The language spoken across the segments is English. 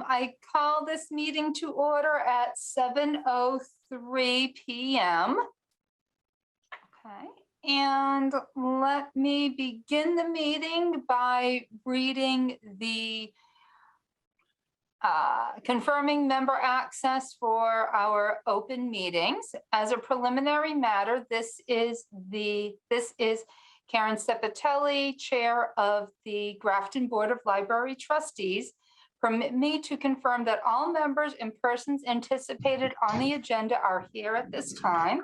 I call this meeting to order at 7:03 p.m. Okay, and let me begin the meeting by reading the confirming member access for our open meetings. As a preliminary matter, this is Karen Sepitelli, Chair of the Grafton Board of Library Trustees. Permit me to confirm that all members and persons anticipated on the agenda are here at this time.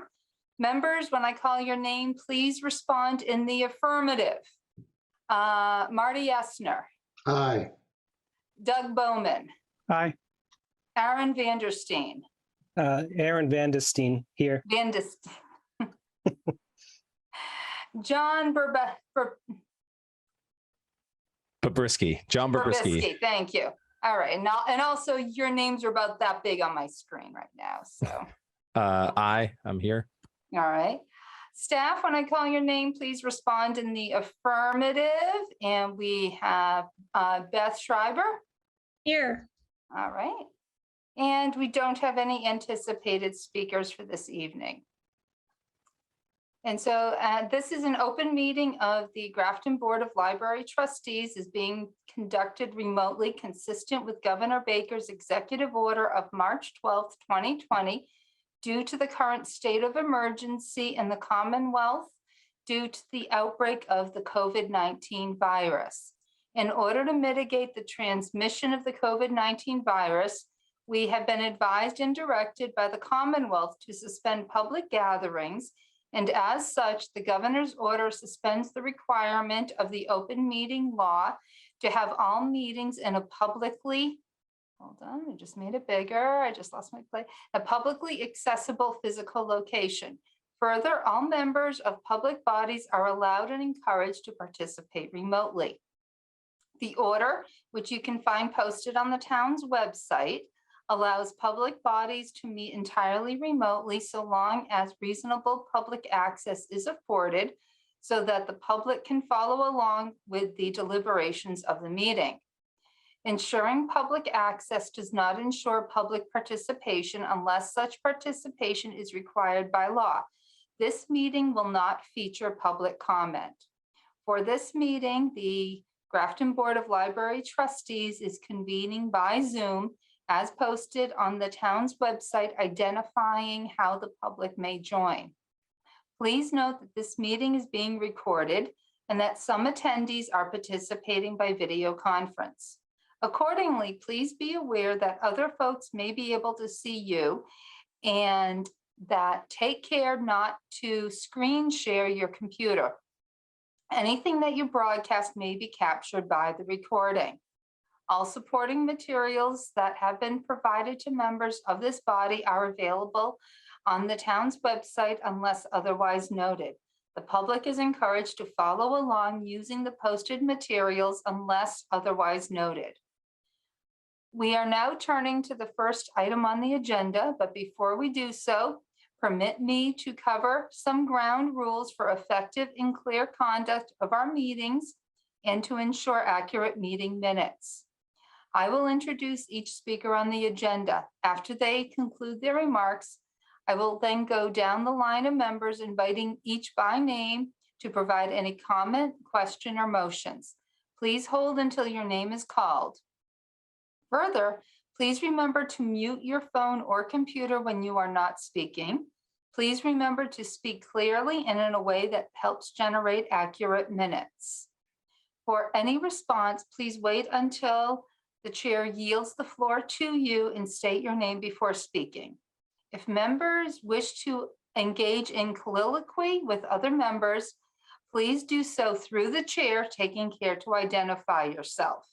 Members, when I call your name, please respond in the affirmative. Marty Essner. Aye. Doug Bowman. Aye. Aaron Vanderstein. Aaron Vanderstein here. John Babrisky. John Babrisky. Thank you. All right. And also your names are about that big on my screen right now. So I'm here. all right. Staff, when I call your name, please respond in the affirmative. And we have Beth Schreiber. Here. All right. And we don't have any anticipated speakers for this evening. And so this is an open meeting of the Grafton Board of Library Trustees is being conducted remotely consistent with Governor Baker's executive order of March 12th, 2020, due to the current state of emergency in the Commonwealth due to the outbreak of the COVID-19 virus. In order to mitigate the transmission of the COVID-19 virus, we have been advised and directed by the Commonwealth to suspend public gatherings. And as such, the governor's order suspends the requirement of the open meeting law to have all meetings in a publicly, hold on, I just made it bigger. I just lost my place, a publicly accessible physical location. Further, all members of public bodies are allowed and encouraged to participate remotely. The order, which you can find posted on the town's website, allows public bodies to meet entirely remotely so long as reasonable public access is afforded so that the public can follow along with the deliberations of the meeting. Ensuring public access does not ensure public participation unless such participation is required by law. This meeting will not feature public comment. For this meeting, the Grafton Board of Library Trustees is convening by Zoom as posted on the town's website, identifying how the public may join. Please note that this meeting is being recorded and that some attendees are participating by video conference. Accordingly, please be aware that other folks may be able to see you and that take care not to screen share your computer. Anything that you broadcast may be captured by the recording. All supporting materials that have been provided to members of this body are available on the town's website unless otherwise noted. The public is encouraged to follow along using the posted materials unless otherwise noted. We are now turning to the first item on the agenda, but before we do so, permit me to cover some ground rules for effective and clear conduct of our meetings and to ensure accurate meeting minutes. I will introduce each speaker on the agenda. After they conclude their remarks, I will then go down the line of members, inviting each by name to provide any comment, question, or motions. Please hold until your name is called. Further, please remember to mute your phone or computer when you are not speaking. Please remember to speak clearly and in a way that helps generate accurate minutes. For any response, please wait until the chair yields the floor to you and state your name before speaking. If members wish to engage in colloquy with other members, please do so through the chair, taking care to identify yourself.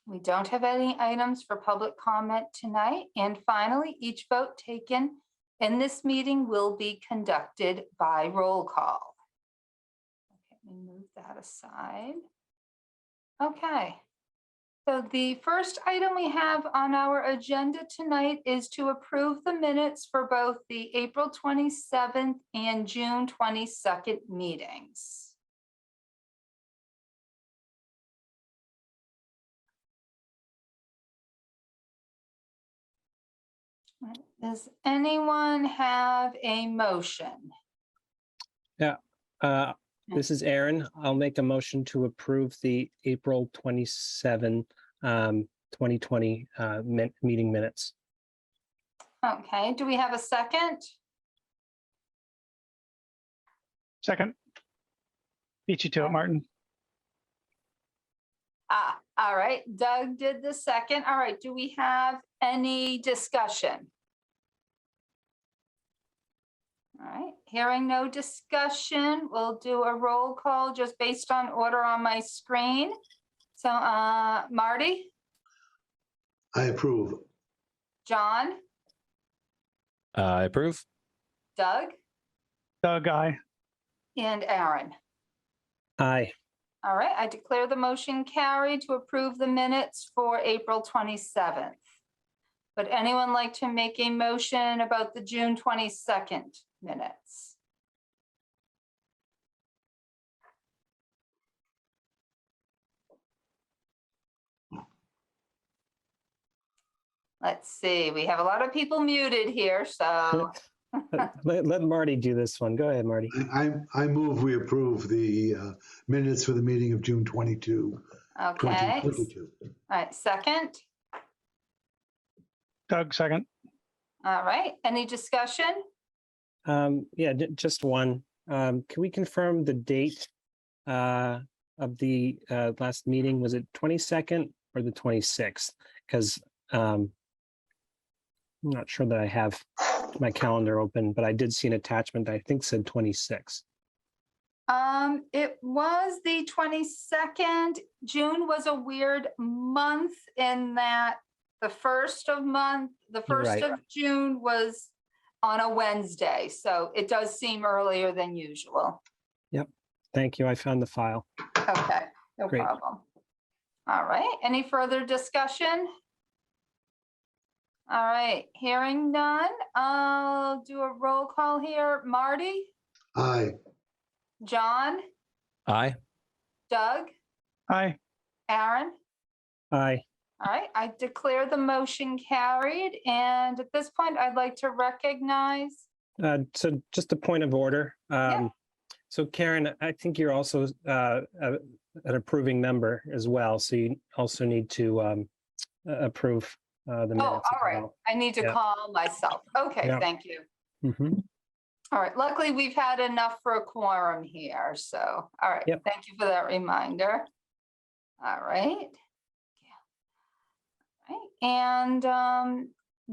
We don't have any items for public comment tonight. And finally, each vote taken in this meeting will be conducted by roll call. Okay, let me move that aside. Okay. So the first item we have on our agenda tonight is to approve the minutes for both the April 27th and June 22nd meetings. Does anyone have a motion? This is Aaron. I'll make a motion to approve the April 27, 2020 meeting minutes. Okay, do we have a second? Second. Beat you to it, Martin. All right, Doug did the second. All right, do we have any discussion? All right, hearing no discussion, we'll do a roll call just based on order on my screen. So Marty, I approve. John, I approve. Doug, Doug, aye. and Aaron. Aye. All right, I declare the motion carried to approve the minutes for April 27th. Would anyone like to make a motion about the June 22nd minutes? Let's see, we have a lot of people muted here, so. Let Marty do this one. Go ahead, Marty. I move we approve the minutes for the meeting of June 22, Okay, 2022. all right, second. Doug, second. All right, any discussion? Yeah, just one. Can we confirm the date of the last meeting? Was it 22nd or the 26th? Because I'm not sure that I have my calendar open, but I did see an attachment that I think said 26. It was the 22nd. June was a weird month in that the first of Right. June was on a Wednesday, so it does seem earlier than usual. Thank you. I found the file. Okay, no Great. problem. All right, any further discussion? All right, hearing none, I'll do a roll call here. Marty, Aye. John, Aye. Doug, Aye. Aaron? Aye. All right, I declare the motion carried, and at this point, I'd like to recognize. So just a point of order. Yeah. So Karen, I think you're also an approving member as well. So you also need to approve the minutes. Oh, all right, I need to Yeah. call myself. Okay, Yeah. thank you. Mhm. All right, luckily, we've had enough for a quorum here, so, all right, Yep. thank you for that reminder. All right. Right, and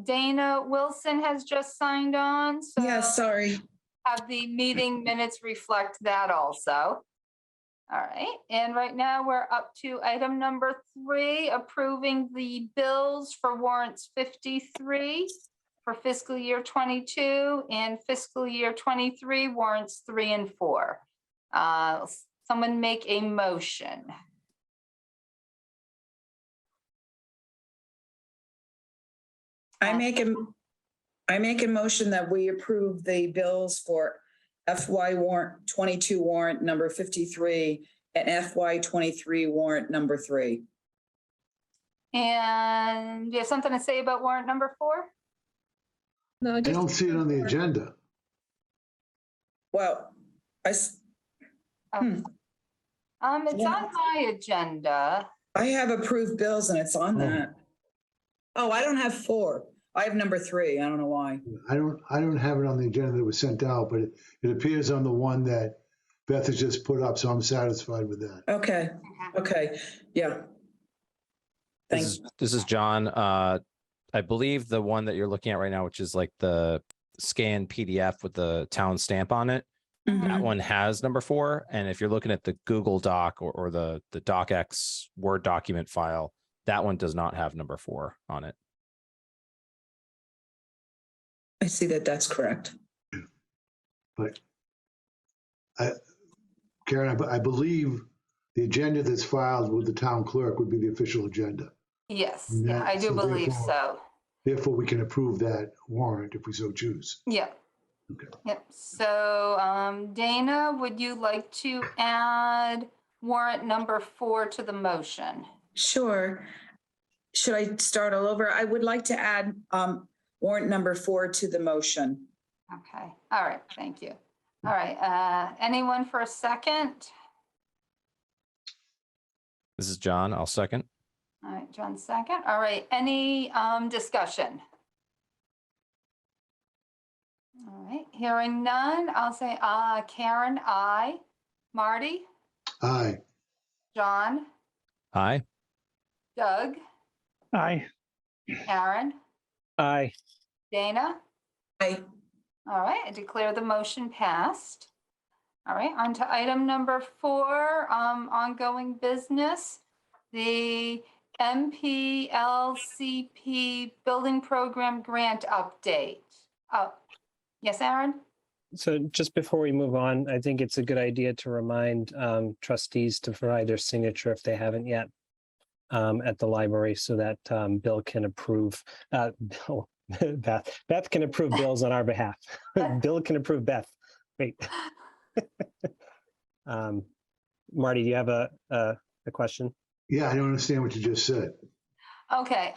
Dana Wilson has just signed on, so. Yeah, sorry. Have the meeting minutes reflect that also. All right, and right now we're up to item number 3, approving the bills for warrants 53 for fiscal year 22 and fiscal year 23 warrants 3 and 4. Someone make a motion. I make a motion that we approve the bills for FY warrant 22 warrant number 53 and FY 23 warrant number 3. And do you have something to say about warrant number 4? No, I don't see it on the agenda. Well, It's on my agenda. I have approved bills and it's on Oh. that. Oh, I don't have 4. I have number 3. I don't know why. I don't have it on the agenda that was sent out, but it appears on the one that Beth has just put up, so I'm satisfied with that. Okay, yeah. Thanks. This is John. I believe the one that you're looking at right now, which is like the scanned PDF with the town stamp on it, that one has number 4. And if you're looking at the Google Doc or the DocX Word document file, that one does not have number 4 on it. I see that that's correct. But Karen, I believe the agenda that's filed with the town clerk would be the official agenda. Yes, Yeah, yeah, I do so believe therefore- so. Therefore, we can approve that warrant if we so choose. Yeah. Okay. Yep, so Dana, would you like to add warrant number 4 to the motion? Sure. Should I start all over? I would like to add warrant number 4 to the motion. Okay, all right, thank you. All right, anyone for a second? This is John. I'll second. All right, John, second. All right, any discussion? All right, hearing none, I'll say Karen, aye. Marty, Aye. John, Aye. Doug, Aye. Aaron, Aye. Dana. Aye. All right, I declare the motion passed. All right, on to item number 4, ongoing business. The Mplcp building program grant update. Oh, yes, Aaron? So just before we move on, I think it's a good idea to remind trustees to provide their signature if they haven't yet at the library so that Bill can approve, Beth can approve bills on our behalf. Bill can approve Beth. Wait. Marty, do you have a question? Yeah, I don't understand what you just said. Okay,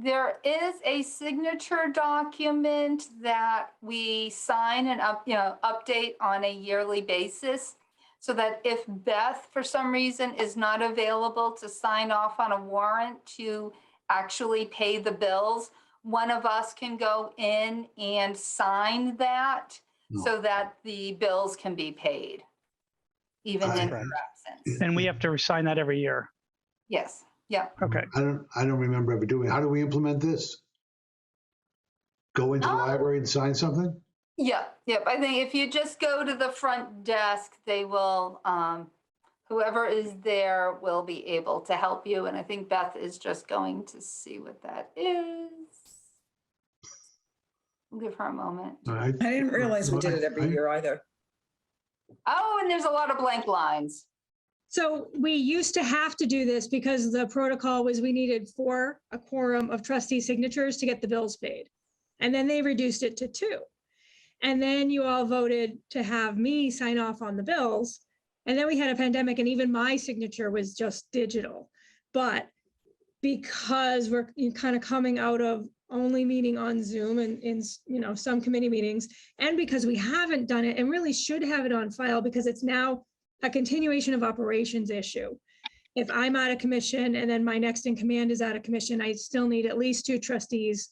there is a signature document that we sign and update on a yearly basis, so that if Beth, for some reason, is not available to sign off on a warrant to actually pay the bills, one of us can go in and sign that so that the bills can be paid, even in her absence. And we have to sign that every year. Yes, yeah. Okay. I don't remember ever doing. How do we implement this? Go into the library and sign something? Yep. I think if you just go to the front desk, they will, whoever is there will be able to help you. And I think Beth is just going to see what that is. We'll give her a moment. All right. I didn't realize we did it every year either. Oh, and there's a lot of blank lines. So we used to have to do this because the protocol was we needed a quorum of trustee signatures to get the bills paid. And then they reduced it to 2. And then you all voted to have me sign off on the bills. And then we had a pandemic and even my signature was just digital. But because we're kind of coming out of only meeting on Zoom and in some committee meetings, and because we haven't done it and really should have it on file because it's now a continuation of operations issue. If I'm out of commission and then my next in command is out of commission, I still need at least 2 trustees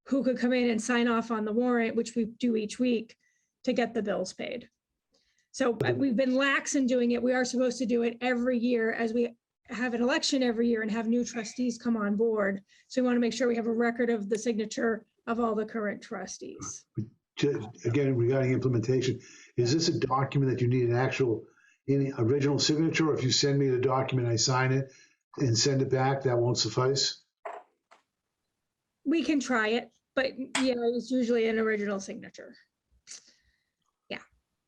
who could come in and sign off on the warrant, which we do each week, to get the bills paid. So we've been lax in doing it. We are supposed to do it every year as we have an election every year and have new trustees come on board. So we want to make sure we have a record of the signature of all the current trustees. Again, regarding implementation, is this a document that you need any original signature? Or if you send me the document, I sign it and send it back, that won't suffice? We can try it, but it's usually an original signature. Yeah.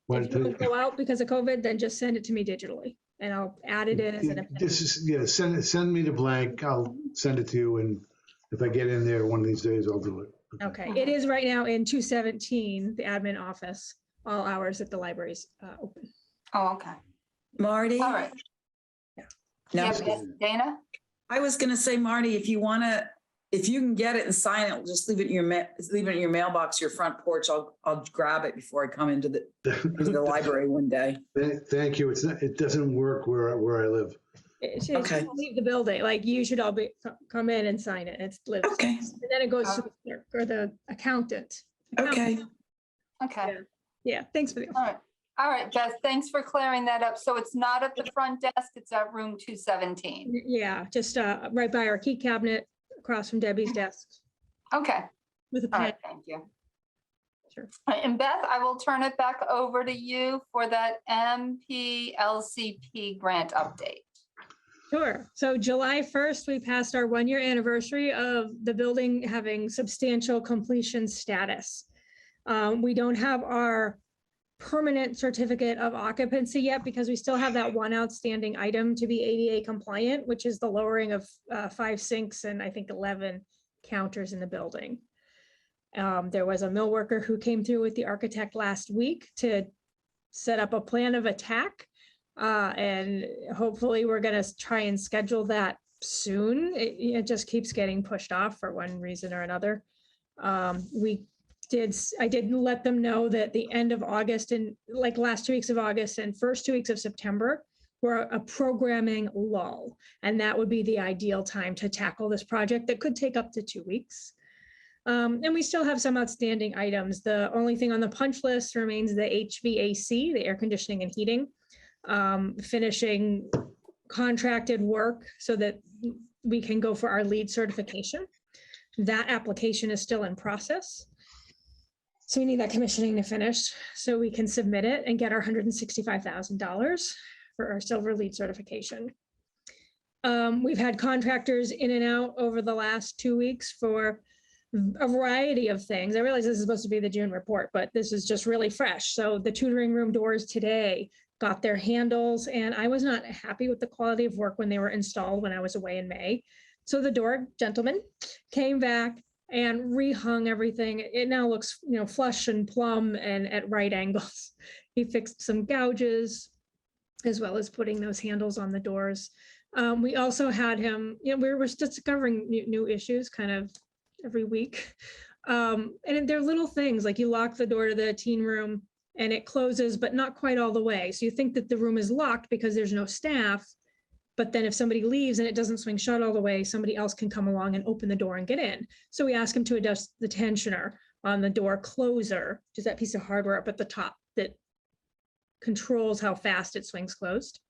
If you don't go out because of COVID, then just send it to me digitally and I'll add it in as an appendix. Send me the blank. I'll send it to you. And if I get in there one of these days, I'll do it. Okay. It is right now in 217, the admin office, all hours that the library's open. Oh, okay. Marty? All right. No. Yes, Dana? I was going to say, Marty, if you can get it and sign it, just leave it in your mailbox, your front porch. I'll grab it before I come into the library one day. Thank you. It doesn't work where I live. Okay. Leave the building. Like you should all come in and sign it. It lives. Okay. And then it goes to the clerk or the accountant. Okay. Okay. Yeah. Thanks for the. All right, Beth, thanks for clearing that up. So it's not at the front desk, it's at room 217. Yeah, just right by our key cabinet across from Debbie's desk. Okay. With a pen. All right, thank you. Sure. And Beth, I will turn it back over to you for that Mplcp grant update. Sure. So July 1st, we passed our 1-year anniversary of the building having substantial completion status. We don't have our permanent certificate of occupancy yet because we still have that one outstanding item to be ADA compliant, which is the lowering of 5 sinks and I think 11 counters in the building. There was a mill worker who came through with the architect last week to set up a plan of attack. And hopefully we're going to try and schedule that soon. It just keeps getting pushed off for one reason or another. I did let them know that the end of August and like last 2 weeks of August and first 2 weeks of September were a programming lull. And that would be the ideal time to tackle this project that could take up to 2 weeks. And we still have some outstanding items. The only thing on the punch list remains the HVAC, the air conditioning and heating, finishing contracted work so that we can go for our LEED certification. That application is still in process. So we need that commissioning to finish so we can submit it and get our $165,000 for our silver LEED certification. We've had contractors in and out over the last 2 weeks for a variety of things. I realize this is supposed to be the June report, but this is just really fresh. So the tutoring room doors today got their handles, and I was not happy with the quality of work when they were installed when I was away in May. So the door gentleman came back and rehung everything. It now looks, flush and plumb and at right angles. He fixed some gouges as well as putting those handles on the doors. We also had him, we're just discovering new issues kind of every week. And they're little things like you lock the door to the teen room and it closes, but not quite all the way. So you think that the room is locked because there's no staff. But then if somebody leaves and it doesn't swing shut all the way, somebody else can come along and open the door and get in. So we ask him to adjust the tensioner on the door closer, which is that piece of hardware up at the top that controls how fast it swings closed,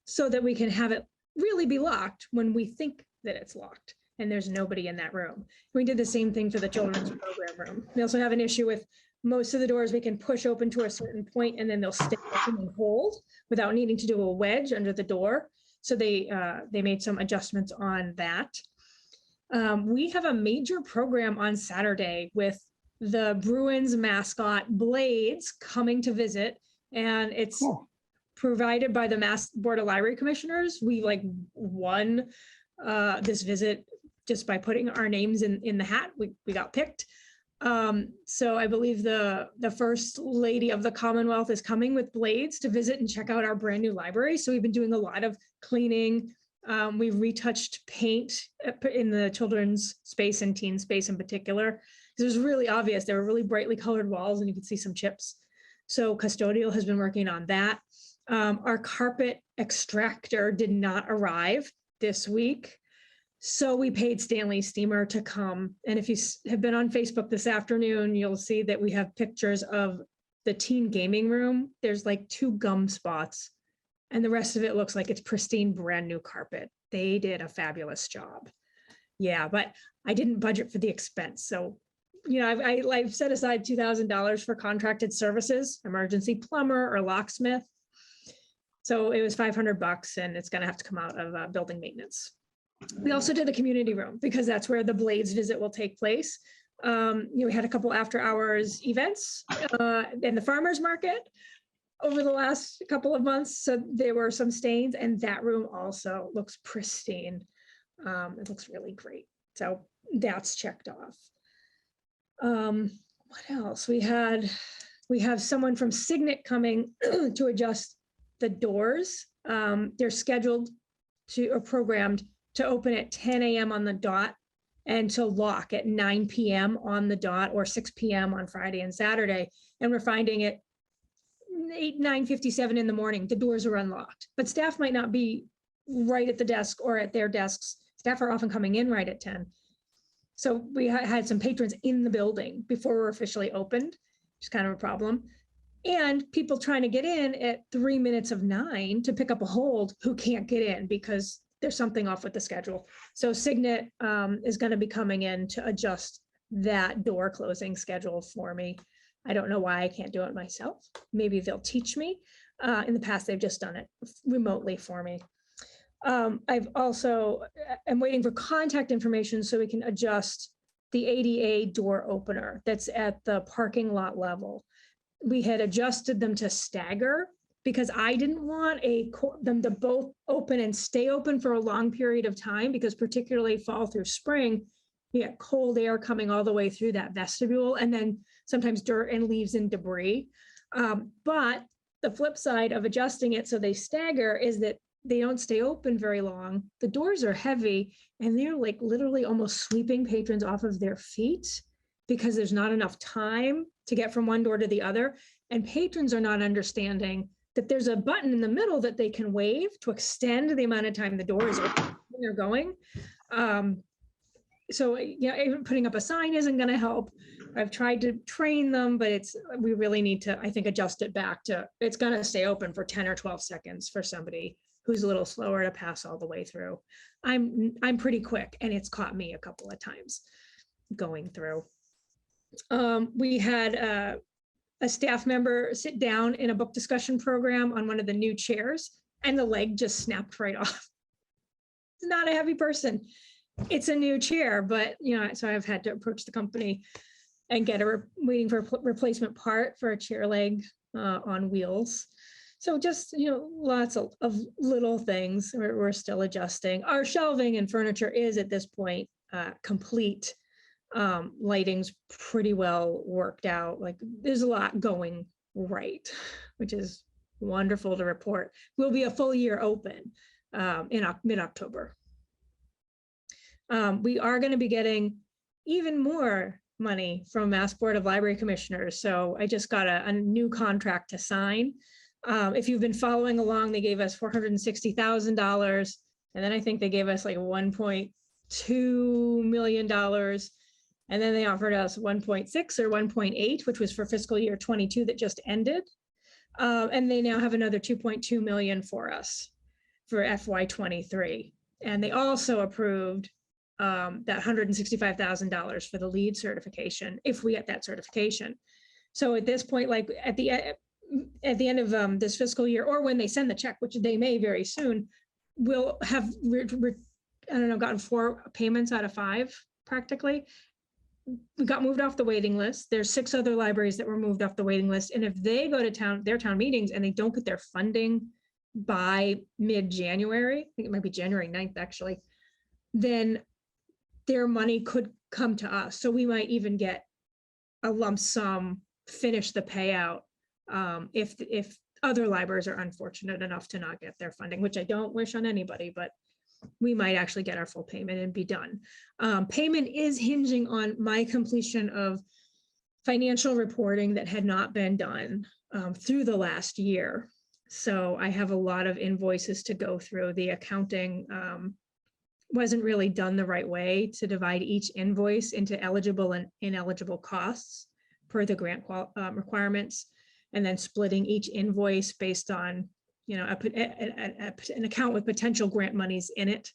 so that we can have it really be locked when we think that it's locked and there's nobody in that room. We did the same thing for the children's program room. We also have an issue with most of the doors we can push open to a certain point and then they'll stay open and hold without needing to do a wedge under the door. So they made some adjustments on that. We have a major program on Saturday with the Bruins mascot Blades coming to visit, and it's provided by the Mass Board of Library Commissioners. We won this visit just by putting our names in the hat. We got picked. So I believe the First Lady of the Commonwealth is coming with Blades to visit and check out our brand new library. So we've been doing a lot of cleaning. We've retouched paint in the children's space and teen space in particular. It was really obvious. There were really brightly colored walls and you could see some chips. So custodial has been working on that. Our carpet extractor did not arrive this week. So we paid Stanley Steamer to come. And if you have been on Facebook this afternoon, you'll see that we have pictures of the teen gaming room. There's like 2 gum spots and the rest of it looks like it's pristine, brand new carpet. They did a fabulous job. Yeah, but I didn't budget for the expense. So, I've set aside $2,000 for contracted services, emergency plumber or locksmith. So it was $500 and it's gonna have to come out of building maintenance. We also did the community room because that's where the Blades visit will take place. We had a couple after hours events in the farmers market over the last couple of months. So there were some stains and that room also looks pristine. It looks really great. So that's checked off. What else? We have someone from Signet coming to adjust the doors. They're scheduled or programmed to open at 10 a.m. on the dot and to lock at 9 p.m. on the dot or 6 p.m. on Friday and Saturday. And we're finding at 9:57 in the morning, the doors are unlocked, but staff might not be right at the desk or at their desks. Staff are often coming in right at 10. So we had some patrons in the building before we're officially opened, which is kind of a problem. And people trying to get in at 3 minutes of 9 to pick up a hold who can't get in because there's something off with the schedule. So Signet is going to be coming in to adjust that door closing schedule for me. I don't know why I can't do it myself. Maybe they'll teach me. In the past, they've just done it remotely for me. I'm waiting for contact information so we can adjust the ADA door opener that's at the parking lot level. We had adjusted them to stagger because I didn't want them to both open and stay open for a long period of time, because particularly fall through spring, you get cold air coming all the way through that vestibule and then sometimes dirt and leaves and debris. But the flip side of adjusting it so they stagger is that they don't stay open very long. The doors are heavy and they're like literally almost sweeping patrons off of their feet. because there's not enough time to get from one door to the other. And patrons are not understanding that there's a button in the middle that they can wave to extend the amount of time the door is open when they're going. So, even putting up a sign isn't going to help. I've tried to train them, but we really need to, I think, adjust it back to, it's going to stay open for 10 or 12 seconds for somebody who's a little slower to pass all the way through. I'm pretty quick, and it's caught me a couple of times going through. We had a staff member sit down in a book discussion program on one of the new chairs, and the leg just snapped right off. It's not a heavy person. It's a new chair, but so I've had to approach the company and get waiting for a replacement part for a chair leg on wheels. So just, lots of little things we're still adjusting. Our shelving and furniture is at this point complete. Lighting's pretty well worked out. Like, there's a lot going right, which is wonderful to report. We'll be a full year open in mid-October. We are going to be getting even more money from Mass Board of Library Commissioners. So I just got a new contract to sign. If you've been following along, they gave us $460,000. And then I think they gave us like $1.2 million. And then they offered us 1.6 or 1.8, which was for fiscal year 22 that just ended. And they now have another 2.2 million for us for FY23. And they also approved that $165,000 for the lead certification, if we get that certification. So at this point, like at the end of this fiscal year, or when they send the check, which they may very soon, we'll have, gotten 4 payments out of 5 practically. We got moved off the waiting list. There's 6 other libraries that were moved off the waiting list. And if they go to their town meetings and they don't get their funding by mid-January, I think it might be January 9th actually, then their money could come to us. So we might even get a lump sum, finish the payout if other libraries are unfortunate enough to not get their funding, which I don't wish on anybody, but we might actually get our full payment and be done. Payment is hinging on my completion of financial reporting that had not been done through the last year. So I have a lot of invoices to go through. The accounting wasn't really done the right way to divide each invoice into eligible and ineligible costs per the grant requirements, and then splitting each invoice based on an account with potential grant monies in it.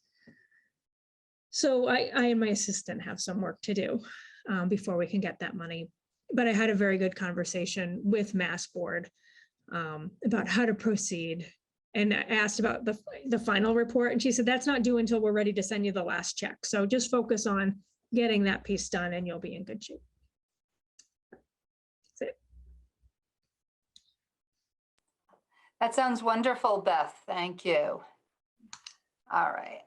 So I and my assistant have some work to do before we can get that money. But I had a very good conversation with Mass Board about how to proceed, and I asked about the final report, and she said that's not due until we're ready to send you the last check. So just focus on getting that piece done and you'll be in good shape. That's it. That sounds wonderful, Beth. Thank you. All right.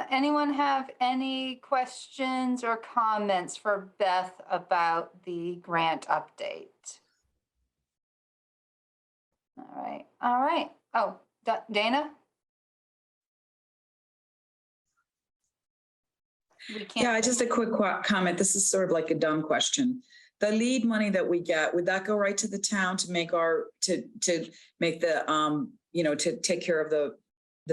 Anyone have any questions or comments for Beth about the grant update? All right. All right. Oh, Dana? We can't. Yeah, just a quick comment. This is sort of like a dumb question. The lead money that we get, would that go right to the town to make to make the to take care of the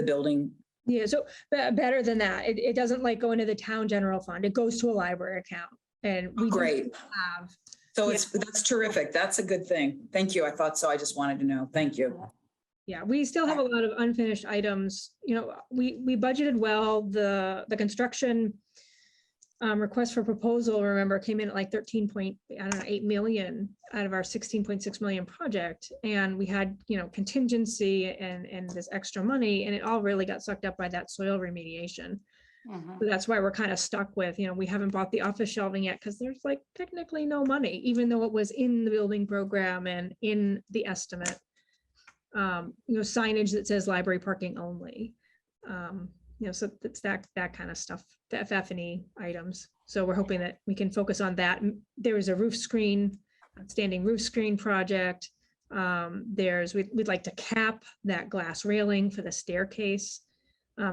building? Yeah, so better than that. It doesn't like go into the town general fund. It goes to a library account, and we Great. have. So that's terrific. That's a good thing. Thank you. I thought so. I just wanted to know. Thank you. Yeah, we still have a lot of unfinished items. We budgeted well. The construction request for proposal, remember, came in at like 13.8 million out of our 16.6 million project, and we had contingency and this extra money, and it all really got sucked up by that soil remediation. So that's why we're kind of stuck with, we haven't bought the office shelving yet because there's like technically no money, even though it was in the building program and in the estimate. Signage that says library parking only. So it's that kind of stuff, the FF&E items. So we're hoping that we can focus on that. There was a outstanding roof screen project. We'd like to cap that glass railing for the staircase.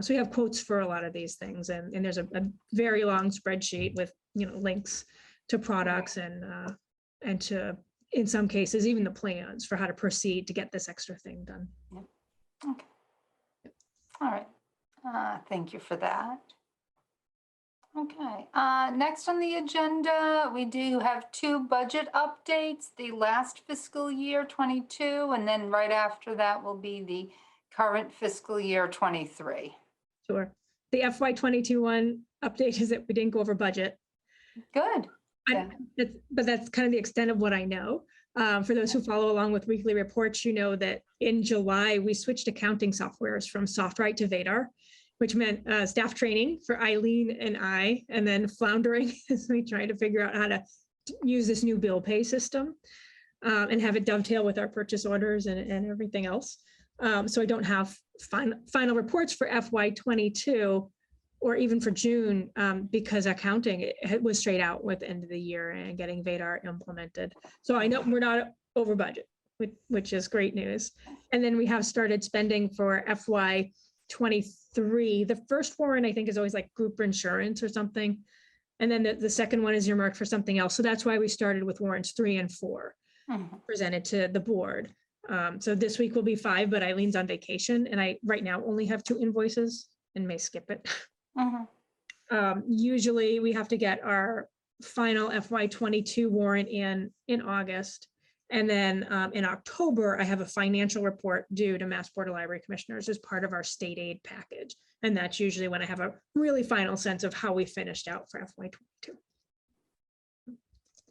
So we have quotes for a lot of these things, and there's a very long spreadsheet with links to products and to, in some cases, even the plans for how to proceed to get this extra thing done. Okay. All right. Thank you for that. Okay. Next on the agenda, we do have 2 budget updates, the last fiscal year 22, and then right after that will be the current fiscal year 23. Sure. The FY22 one update is that we didn't go over budget. Good. Yeah. But that's kind of the extent of what I know. For those who follow along with weekly reports, you know that in July, we switched accounting softwares from SoftWrite to Vadar, which meant staff training for Eileen and I, and then floundering as we tried to figure out how to use this new bill pay system and have it dovetail with our purchase orders and everything else. So I don't have final reports for FY22 or even for June because accounting it was straight out with the end of the year and getting Vadar implemented. So I know we're not over budget, which is great news. And then we have started spending for FY23. The first warrant I think is always like group insurance or something. And then the second one is earmarked for something else. So that's why we started with warrants 3 and 4 presented to the board. So this week will be 5, but Eileen's on vacation and I right now only have 2 invoices and may skip it. Usually we have to get our final FY22 warrant in August. And then in October, I have a financial report due to Mass Board of Library Commissioners as part of our state aid package. And that's usually when I have a really final sense of how we finished out for FY22.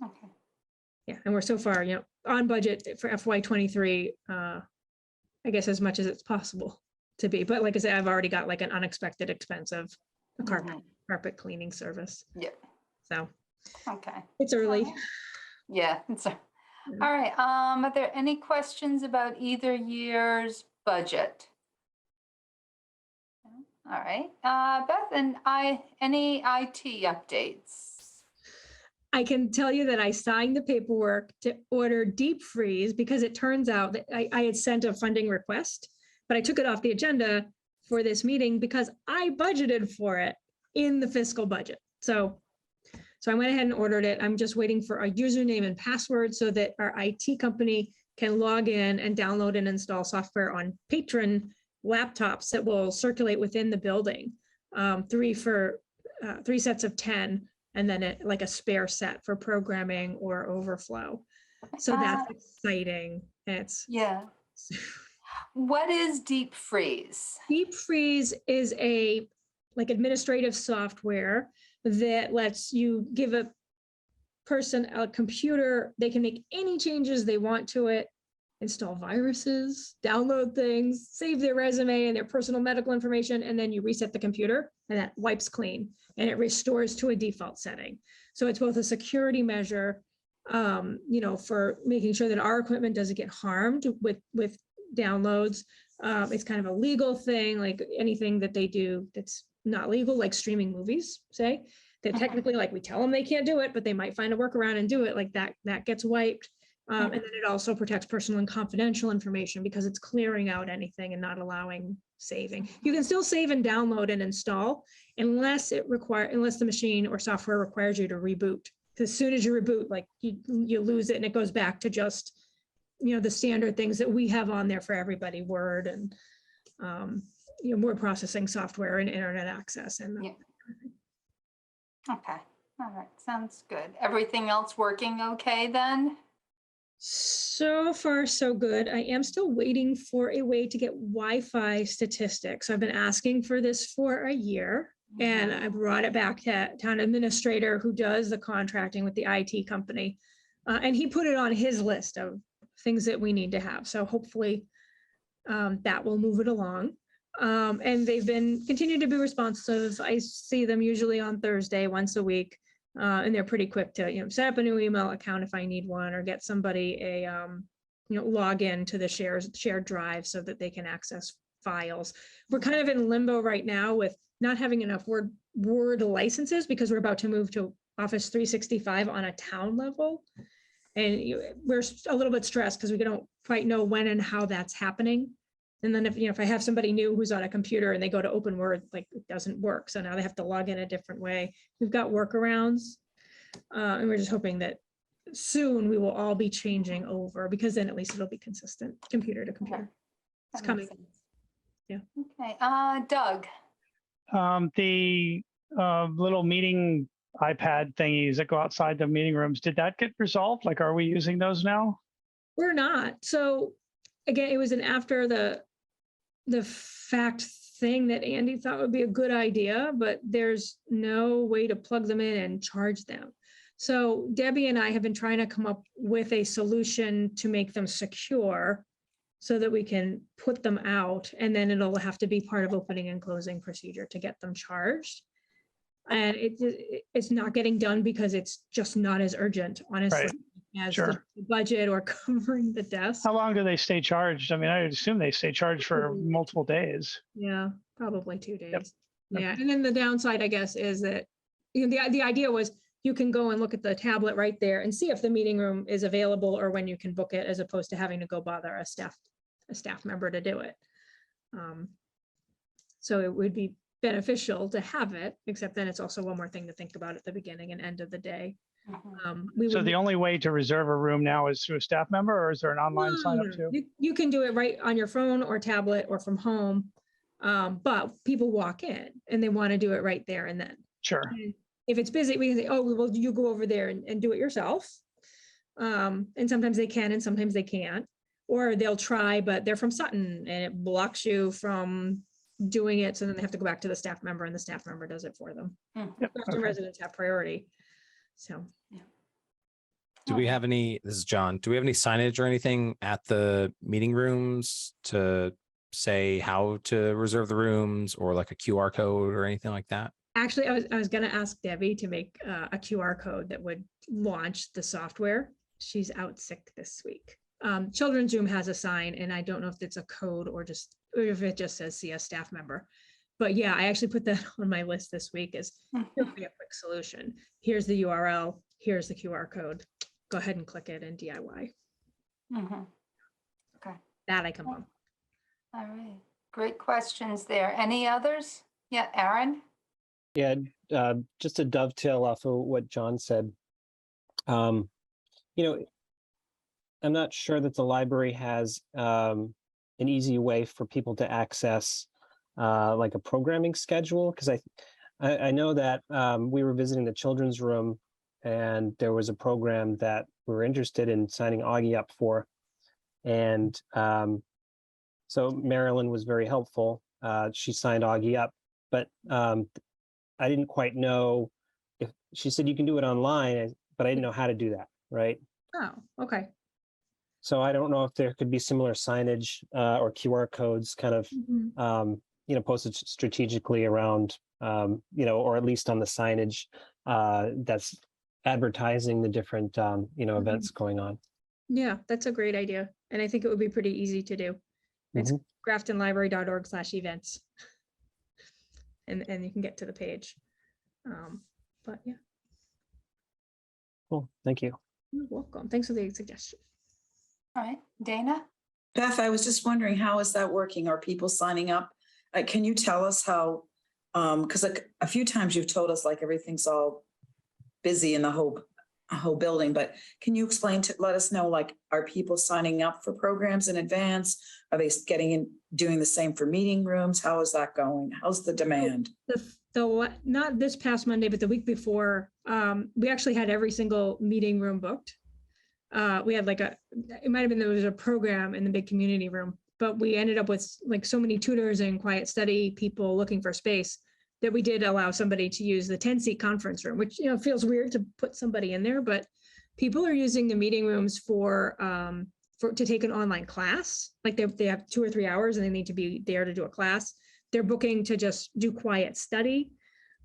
Okay. Yeah, and we're so far, on budget for FY23, I guess as much as it's possible to be. But like I said, I've already got like an unexpected expense of a carpet cleaning service. Yeah. So Okay. it's early. Yeah. All right. Are there any questions about either year's budget? All right. Beth, and any IT updates? I can tell you that I signed the paperwork to order deep freeze because it turns out that I had sent a funding request, but I took it off the agenda for this meeting because I budgeted for it in the fiscal budget. So I went ahead and ordered it. I'm just waiting for a username and password so that our IT company can log in and download and install software on patron laptops that will circulate within the building. 3 sets of 10, and then like a spare set for programming or overflow. So that's exciting. Yeah. What is deep freeze? Deep freeze is a like administrative software that lets you give a person a computer. They can make any changes they want to it, install viruses, download things, save their resume and their personal medical information, and then you reset the computer and that wipes clean and it restores to a default setting. So it's both a security measure, for making sure that our equipment doesn't get harmed with downloads. It's kind of a legal thing, like anything that they do that's not legal, like streaming movies, say, that technically, like we tell them they can't do it, but they might find a workaround and do it, like that gets wiped. And then it also protects personal and confidential information because it's clearing out anything and not allowing saving. You can still save and download and install unless the machine or software requires you to reboot. As soon as you reboot, like you lose it and it goes back to just, the standard things that we have on there for everybody, Word and word processing software and internet access. And Okay. All right. Sounds good. Everything else working okay then? So far, so good. I am still waiting for a way to get Wi-Fi statistics. I've been asking for this for a year, and I brought it back to town administrator who does the contracting with the IT company. And he put it on his list of things that we need to have. So hopefully that will move it along. And they've continued to be responsive. I see them usually on Thursday, once a week. And they're pretty quick to, set up a new email account if I need one, or get somebody a, log in to the shared drive so that they can access files. We're kind of in limbo right now with not having enough Word licenses because we're about to move to Office 365 on a town level. And we're a little bit stressed because we don't quite know when and how that's happening. And then if I have somebody new who's on a computer and they go to open Word, like it doesn't work. So now they have to log in a different way. We've got workarounds. And we're just hoping that soon we will all be changing over, because then at least it'll be consistent, computer to computer. It's That coming. makes sense. Yeah. Okay, Doug, The little meeting iPad thingies that go outside the meeting rooms, did that get resolved? Like, are we using those now? We're not. So again, it was an after the fact thing that Andy thought would be a good idea, but there's no way to plug them in and charge them. So Debbie and I have been trying to come up with a solution to make them secure so that we can put them out, and then it'll have to be part of opening and closing procedure to get them charged. And it's not getting done because it's just not as urgent, honestly, as the Sure. budget or covering the desk. How long do they stay charged? I mean, I would assume they stay charged for multiple days. Yeah, probably 2 days. Yep. Yeah, and then the downside, I guess, is that, you know, the idea was you can go and look at the tablet right there and see if the meeting room is available or when you can book it, as opposed to having to go bother a staff member to do it. So it would be beneficial to have it, except then it's also one more thing to think about at the beginning and end of the day. So the only way to reserve a room now is through a staff member, or is there an online sign up too? You can do it right on your phone or tablet or from home. But people walk in and they want to do it right there and then. Sure. And if it's busy, we can say, oh, well, you go over there and do it yourself. And sometimes they can and sometimes they can't. Or they'll try, but they're from Sutton and it blocks you from doing it. So then they have to go back to the staff member and the staff member does it for them. Yep, Grafton okay. residents have priority. So. Do we have any, this is John, do we have any signage or anything at the meeting rooms to say how to reserve the rooms, or like a QR code or anything like that? Actually, I was gonna ask Debbie to make a QR code that would launch the software. She's out sick this week. Children's Room has a sign, and I don't know if it's a code or if it just says see a staff member. But yeah, I actually put that on my list this week as here would be a quick solution. Here's the URL, here's the QR code. Go ahead and click it and DIY. Okay. That I come on. All right, great questions there. Any others? Yeah, Aaron? Yeah, just to dovetail off of what John said. You know, I'm not sure that the library has an easy way for people to access like a programming schedule, because I know that we were visiting the children's room and there was a program that we were interested in signing Augie up for. And so Marilyn was very helpful. She signed Augie up, but I didn't quite know if she said you can do it online, but I didn't know how to do that, right? Oh, okay. So I don't know if there could be similar signage or QR codes kind of, you know, posted strategically around, you know, or at least on the signage that's advertising the different, you know, events going on. Yeah, that's a great idea. And I think it would be pretty easy to do. It's graftonlibrary.org/events. And you can get to the page. But yeah, Cool, thank you. you're welcome. Thanks for the suggestion. All right, Dana? Beth, I was just wondering, how is that working? Are people signing up? Can you tell us how, because like a few times you've told us like everything's all busy in the whole building, but can you explain let us know, like, are people signing up for programs in advance? Are they doing the same for meeting rooms? How is that going? How's the demand? Not this past Monday, but the week before, we actually had every single meeting room booked. We had it might've been, there was a program in the big community room, but we ended up with like so many tutors and quiet study people looking for space that we did allow somebody to use the 10-seat conference room, which, you know, feels weird to put somebody in there, but people are using the meeting rooms to take an online class. Like they have 2 or 3 hours and they need to be there to do a class. They're booking to just do quiet study.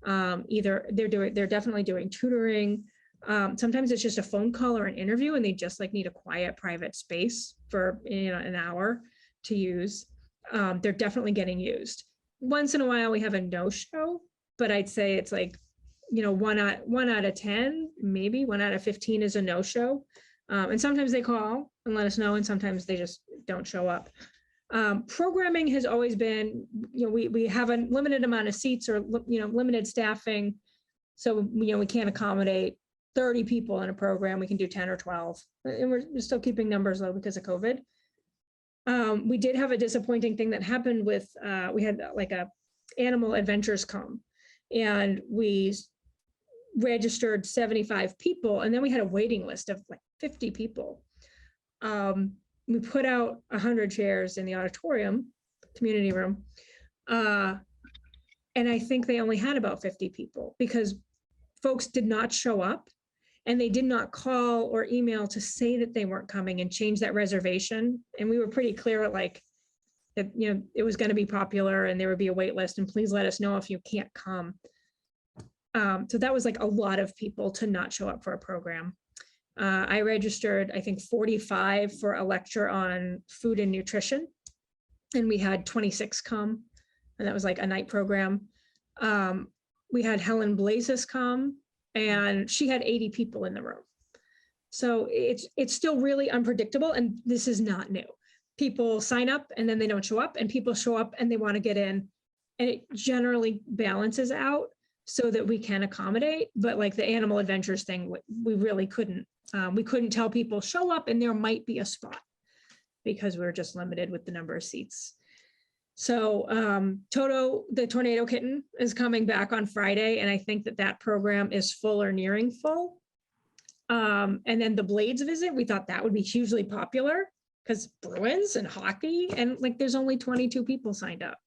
Either they're definitely doing tutoring. Sometimes it's just a phone call or an interview and they just like need a quiet private space for, you know, an hour to use. They're definitely getting used. Once in a while we have a no-show, but I'd say it's like, you know, 1 out of 10, maybe 1 out of 15 is a no-show. And sometimes they call and let us know, and sometimes they just don't show up. Programming has always been, you know, we have a limited amount of seats or, you know, limited staffing. So, you know, we can't accommodate 30 people in a program, we can do 10 or 12. And we're still keeping numbers low because of COVID. We did have a disappointing thing that happened with, we had like a animal adventures come, and we registered 75 people, and then we had a waiting list of like 50 people. We put out 100 chairs in the auditorium, community room, and I think they only had about 50 people because folks did not show up, and they did not call or email to say that they weren't coming and change that reservation. And we were pretty clear at like that, you know, it was going to be popular and there would be a wait list, and please let us know if you can't come. So that was like a lot of people to not show up for a program. I registered, I think 45 for a lecture on food and nutrition, and we had 26 come, and that was like a night program. We had Helen Blazes come, and she had 80 people in the room. So it's still really unpredictable, and this is not new. People sign up and then they don't show up, and people show up and they want to get in, and it generally balances out so that we can accommodate. But like the animal adventures thing, we really couldn't. We couldn't tell people show up and there might be a spot because we were just limited with the number of seats. So Toto, the tornado kitten, is coming back on Friday, and I think that program is full or nearing full. And then the Blades visit, we thought that would be hugely popular because Bruins and hockey, and like there's only 22 people signed up.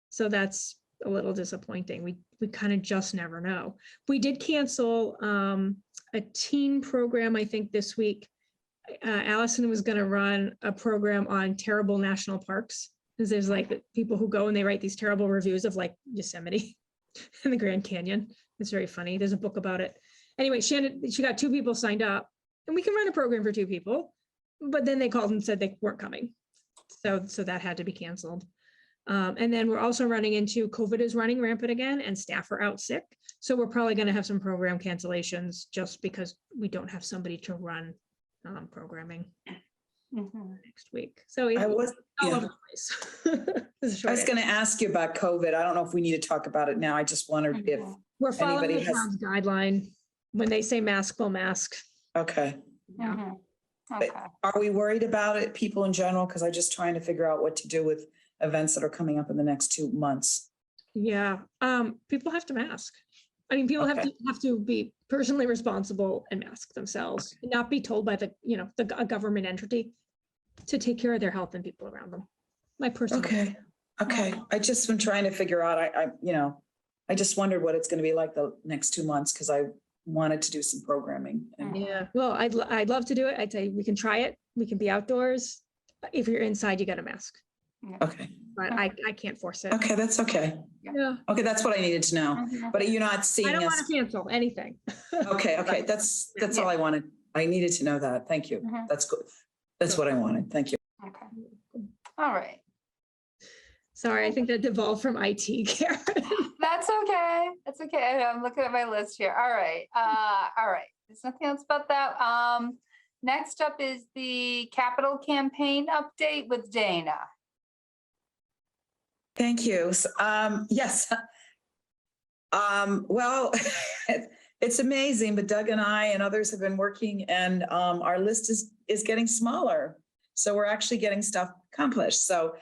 So that's a little disappointing. We kind of just never know. We did cancel a teen program, I think this week. Allison was going to run a program on terrible national parks. Because there's like people who go and they write these terrible reviews of like Yosemite and the Grand Canyon. It's very funny. There's a book about it. Anyway, she got 2 people signed up, and we can run a program for 2 people, but then they called and said they weren't coming. So that had to be canceled. And then we're also running into COVID is running rampant again, and staff are out sick. So we're probably going to have some program cancellations just because we don't have somebody to run programming next week. So I was all over the place. I was going to ask you about COVID. I don't know if we need to talk about it now. I just wondered if we're following anybody the has- town's guideline. When they say mask, we'll mask. Okay. Yeah. Okay. Are we worried about it, people in general? Because I'm just trying to figure out what to do with events that are coming up in the next 2 months. Yeah. People have to mask. I mean, people Okay. have to be personally responsible and mask themselves, and not be told by a government entity to take care of their health and people around them. My personal. Okay. I just been trying to figure out, I just wondered what it's going to be like the next 2 months, because I wanted to do some programming. And Yeah. Well, I'd love to do it. I'd say we can try it. We can be outdoors. If you're inside, you got a mask, okay. but I can't force it. Okay, that's okay. Yeah. Okay, that's what I needed to know. But you're not seeing I don't want us. to cancel anything. Okay. That's all I wanted. I needed to know that. Thank you. That's good. That's what I wanted. Thank you. Okay. All right. Sorry, I think that devolved from IT, Karen. That's okay. That's okay. I'm looking at my list here. All right. All right. There's nothing else about that. Next up is the capital campaign update with Dana. Thank you. Yes. Well, it's amazing, but Doug and I and others have been working, and our list is getting smaller. So we're actually getting stuff accomplished. So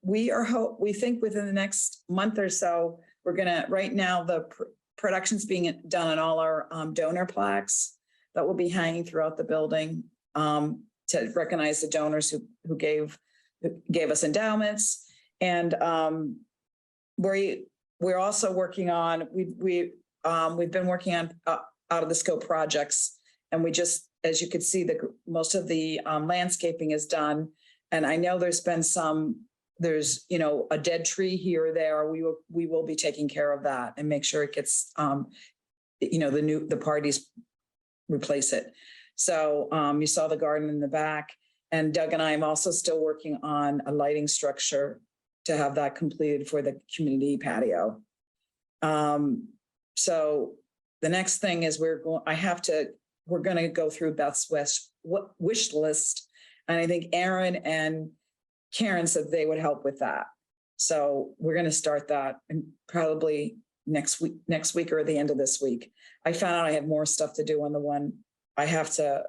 we think within the next month or so, we're gonna, right now, the production's being done on all our donor plaques that will be hanging throughout the building to recognize the donors who gave us endowments. And we're also working on, we've been working on out of the scope projects, and we just, as you could see, most of the landscaping is done. And I know there's a dead tree here or there. We will be taking care of that and make sure it gets, the parties replace it. So you saw the garden in the back, and Doug and I am also still working on a lighting structure to have that completed for the community patio. So the next thing is we're going to go through Beth's wish list. And I think Aaron and Karen said they would help with that. So we're going to start that and probably next week or the end of this week. I found out I had more stuff to do on the one. I have to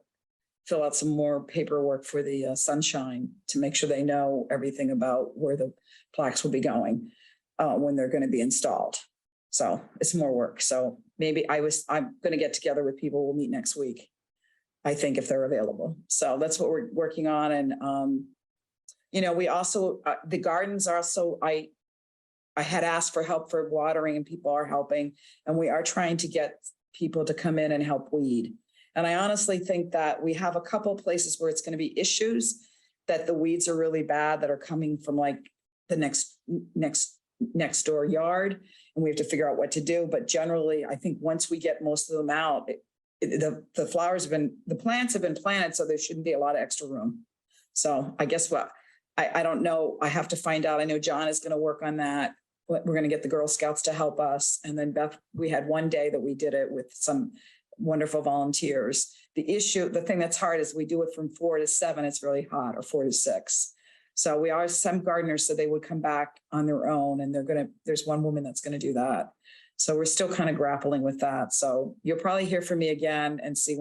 fill out some more paperwork for the Sunshine to make sure they know everything about where the plaques will be going when they're going to be installed. So it's more work. So maybe I'm going to get together with people. We'll meet next week, I think, if they're available. So that's what we're working on. And, you know, we also, the gardens also, I had asked for help for watering and people are helping. And we are trying to get people to come in and help weed. And I honestly think that we have a couple of places where it's going to be issues that the weeds are really bad that are coming from like the next door yard. And we have to figure out what to do. But generally, I think once we get most of them out, the flowers the plants have been planted, so there shouldn't be a lot of extra room. So I guess what, I don't know. I have to find out. I know John is going to work on that. We're going to get the Girl Scouts to help us. And then Beth, we had one day that we did it with some wonderful volunteers. The thing that's hard is we do it from 4 to 7. It's really hot, or 4 to 6. So we are, some gardeners said they would come back on their own, and there's one woman that's going to do that. So we're still kind of grappling with that. So you'll probably hear from me again and see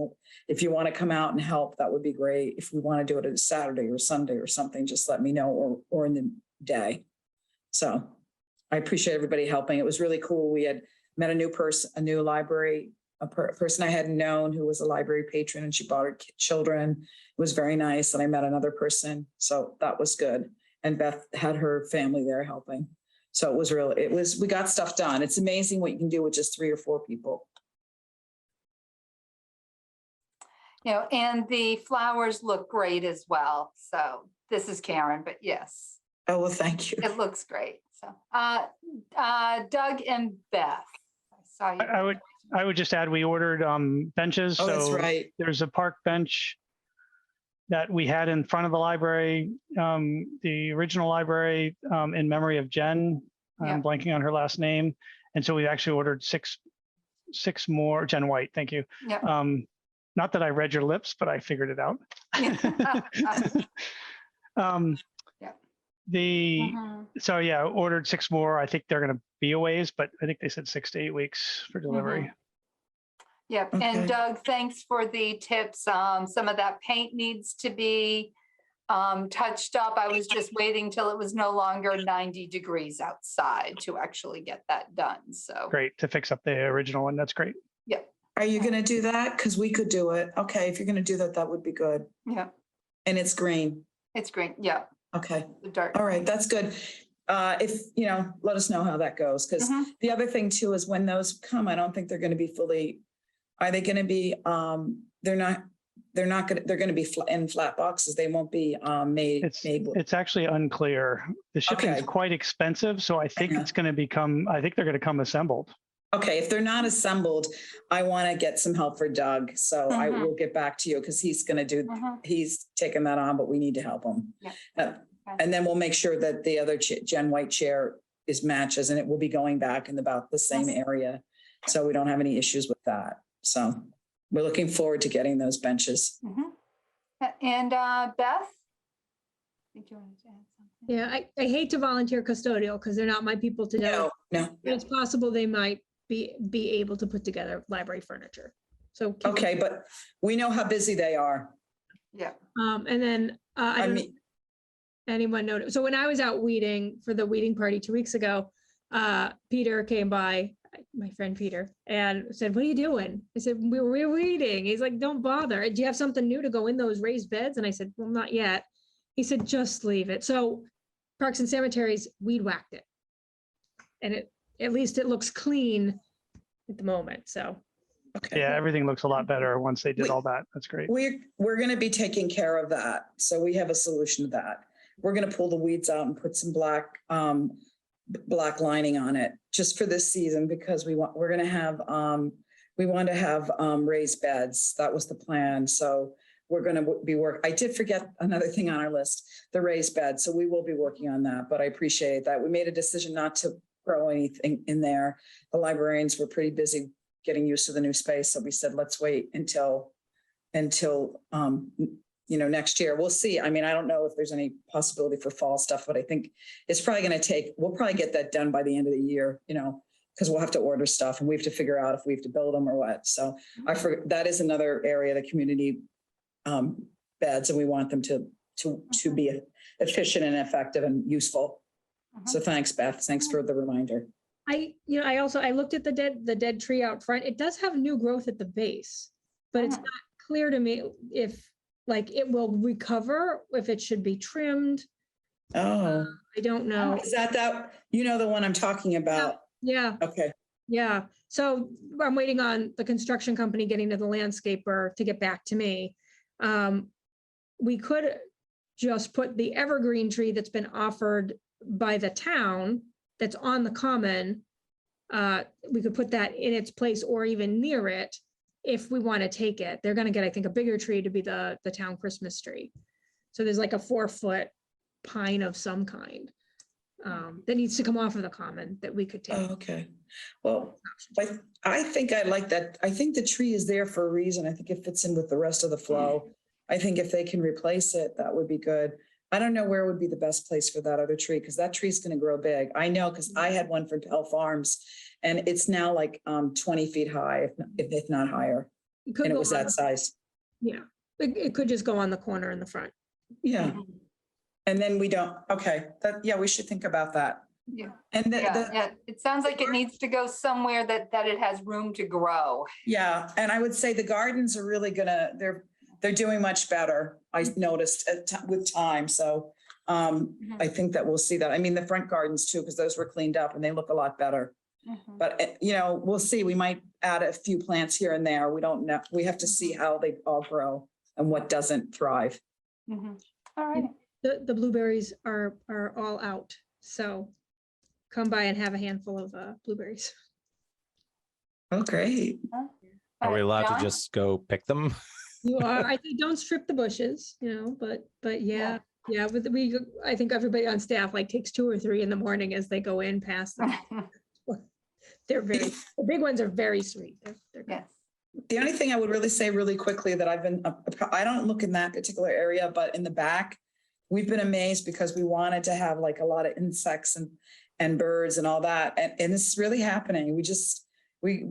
if you want to come out and help, that would be great. If we want to do it on a Saturday or Sunday or something, just let me know, or in the day. So I appreciate everybody helping. It was really cool. We had met a new person, a new library, a person I hadn't known who was a library patron, and she brought her children. It was very nice. And I met another person. So that was good. And Beth had her family there helping. So we got stuff done. It's amazing what you can do with just 3 or 4 people. You know, and the flowers look great as well. So this is Karen, but yes. Oh, well, thank you. It looks great. So Doug and Beth, I saw you. I would just add, we ordered benches. Oh, that's so right. There's a park bench that we had in front of the library, the original library, in memory of Jen. Yeah. I'm blanking on her last name. And so we actually ordered six more. Jen White, thank you. Yeah. Not that I read your lips, but I figured it out. So yeah, ordered 6 more. I think they're going to be a ways, but I think they said 6 to 8 weeks for delivery. Yep. Okay. And Doug, thanks for the tips. Some of that paint needs to be touched up. I was just waiting till it was no longer 90 degrees outside to actually get that done. So Great to fix up the original one. That's great. Yep. Are you going to do that? Because we could do it. Okay. If you're going to do that, that would be good. Yeah. And it's green. It's green. Yeah. Okay. The dark. All right. That's good. If, let us know how that goes. Because the other thing too, is when those come, I don't think they're going to be fully, are they going to be, they're going to be in flat boxes. They won't be made. It's actually unclear. The shipping is quite expensive. So I think it's going to become, I think they're going to come assembled. Okay, if they're not assembled, I want to get some help for Doug. So I will get back to you because he's going to he's taking that on, but we need to help him. Yeah. And then we'll make sure that the other Jen White chair matches, and it will be going back in about the same area. So we don't have any issues with that. So we're looking forward to getting those benches. And Beth? I think you wanted to add something. Yeah, I hate to volunteer custodial because they're not my people today. No. But it's possible they might be able to put together library furniture. So Okay, but we know how busy they are. Yeah. And then I don't know if anyone noticed. So when I was out weeding for the weeding party 2 weeks ago, Peter came by, my friend Peter, and said, "What are you doing?" I said, "We're weeding." He's like, "Don't bother. Do you have something new to go in those raised beds?" And I said, "Well, not yet." He said, "Just leave it." So Parks and Cemeteries weed whacked it. And at least it looks clean at the moment. So okay. Yeah, everything looks a lot better once they did all that. That's great. We're going to be taking care of that. So we have a solution to that. We're going to pull the weeds out and put some black lining on it just for this season, because we want to have raised beds. That was the plan. So we're going to be I did forget another thing on our list, the raised bed. So we will be working on that, but I appreciate that. We made a decision not to throw anything in there. The librarians were pretty busy getting used to the new space. So we said, let's wait until next year. We'll see. I mean, I don't know if there's any possibility for fall stuff, but I think it's probably going to we'll probably get that done by the end of the year, because we'll have to order stuff and we have to figure out if we have to build them or what. So I forget, that is another area, the community beds, and we want them to be efficient and effective and useful. So thanks, Beth. Thanks for the reminder. I looked at the dead tree out front. It does have new growth at the base, but it's not clear to me if like it will recover, if it should be trimmed. Oh, I don't know. is that, you know, the one I'm talking about? Yeah, Okay. yeah. So I'm waiting on the construction company getting to the landscaper to get back to me. We could just put the evergreen tree that's been offered by the town that's on the common. We could put that in its place or even near it if we want to take it. They're going to get, I think, a bigger tree to be the town Christmas tree. So there's like a 4-foot pine of some kind that needs to come off of the common that we could take. Oh, okay. Well, I think I like that. I think the tree is there for a reason. I think it fits in with the rest of the flow. I think if they can replace it, that would be good. I don't know where would be the best place for that other tree, because that tree is going to grow big. I know, because I had one from Pell Farms and it's now like 20 feet high, if not higher. And it was that size. Yeah, it could just go on the corner in the front. Yeah. And then we don't, okay, yeah, we should think about that. Yeah. And Yeah, it sounds like it needs to go somewhere that it has room to grow. yeah, and I would say the gardens are really they're doing much better. I noticed with time. So I think that we'll see that. I mean, the front gardens too, because those were cleaned up and they look a lot better. But you know, we'll see. We might add a few plants here and there. We don't know. We have to see how they all grow and what doesn't thrive. All right. The blueberries are all out. So come by and have a handful of blueberries. Oh, great. Are we allowed John? to just go pick them? You are, I think, don't strip the bushes, you know, but yeah. But I think everybody on staff like takes 2 or 3 in the morning as they go in past them. The big ones are very sweet. They're Yes. The only thing I would really say really quickly that I don't look in that particular area, but in the back, we've been amazed because we wanted to have like a lot of insects and birds and all that. And this is really happening. We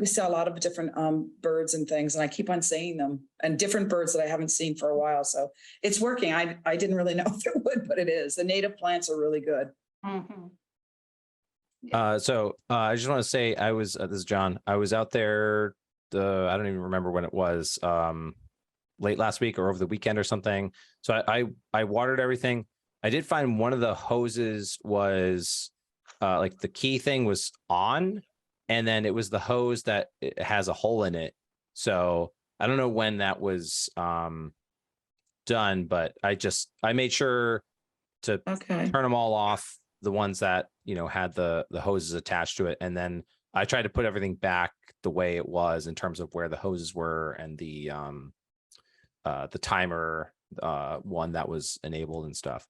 see a lot of different birds and things, and I keep on seeing them, and different birds that I haven't seen for a while. So it's working. I didn't really know if it would, but it is. The native plants are really good. So I just want to say this is John. I was out there I don't even remember when it was, late last week or over the weekend or something. So I watered everything. I did find one of the hoses was like the key thing was on, and then it was the hose that it has a hole in it. So I don't know when that was done, but I made sure to turn them all off, the ones that, you know, had the hoses attached to it. And then I tried to put everything back the way it was in terms of where the hoses were and the timer one that was enabled and stuff.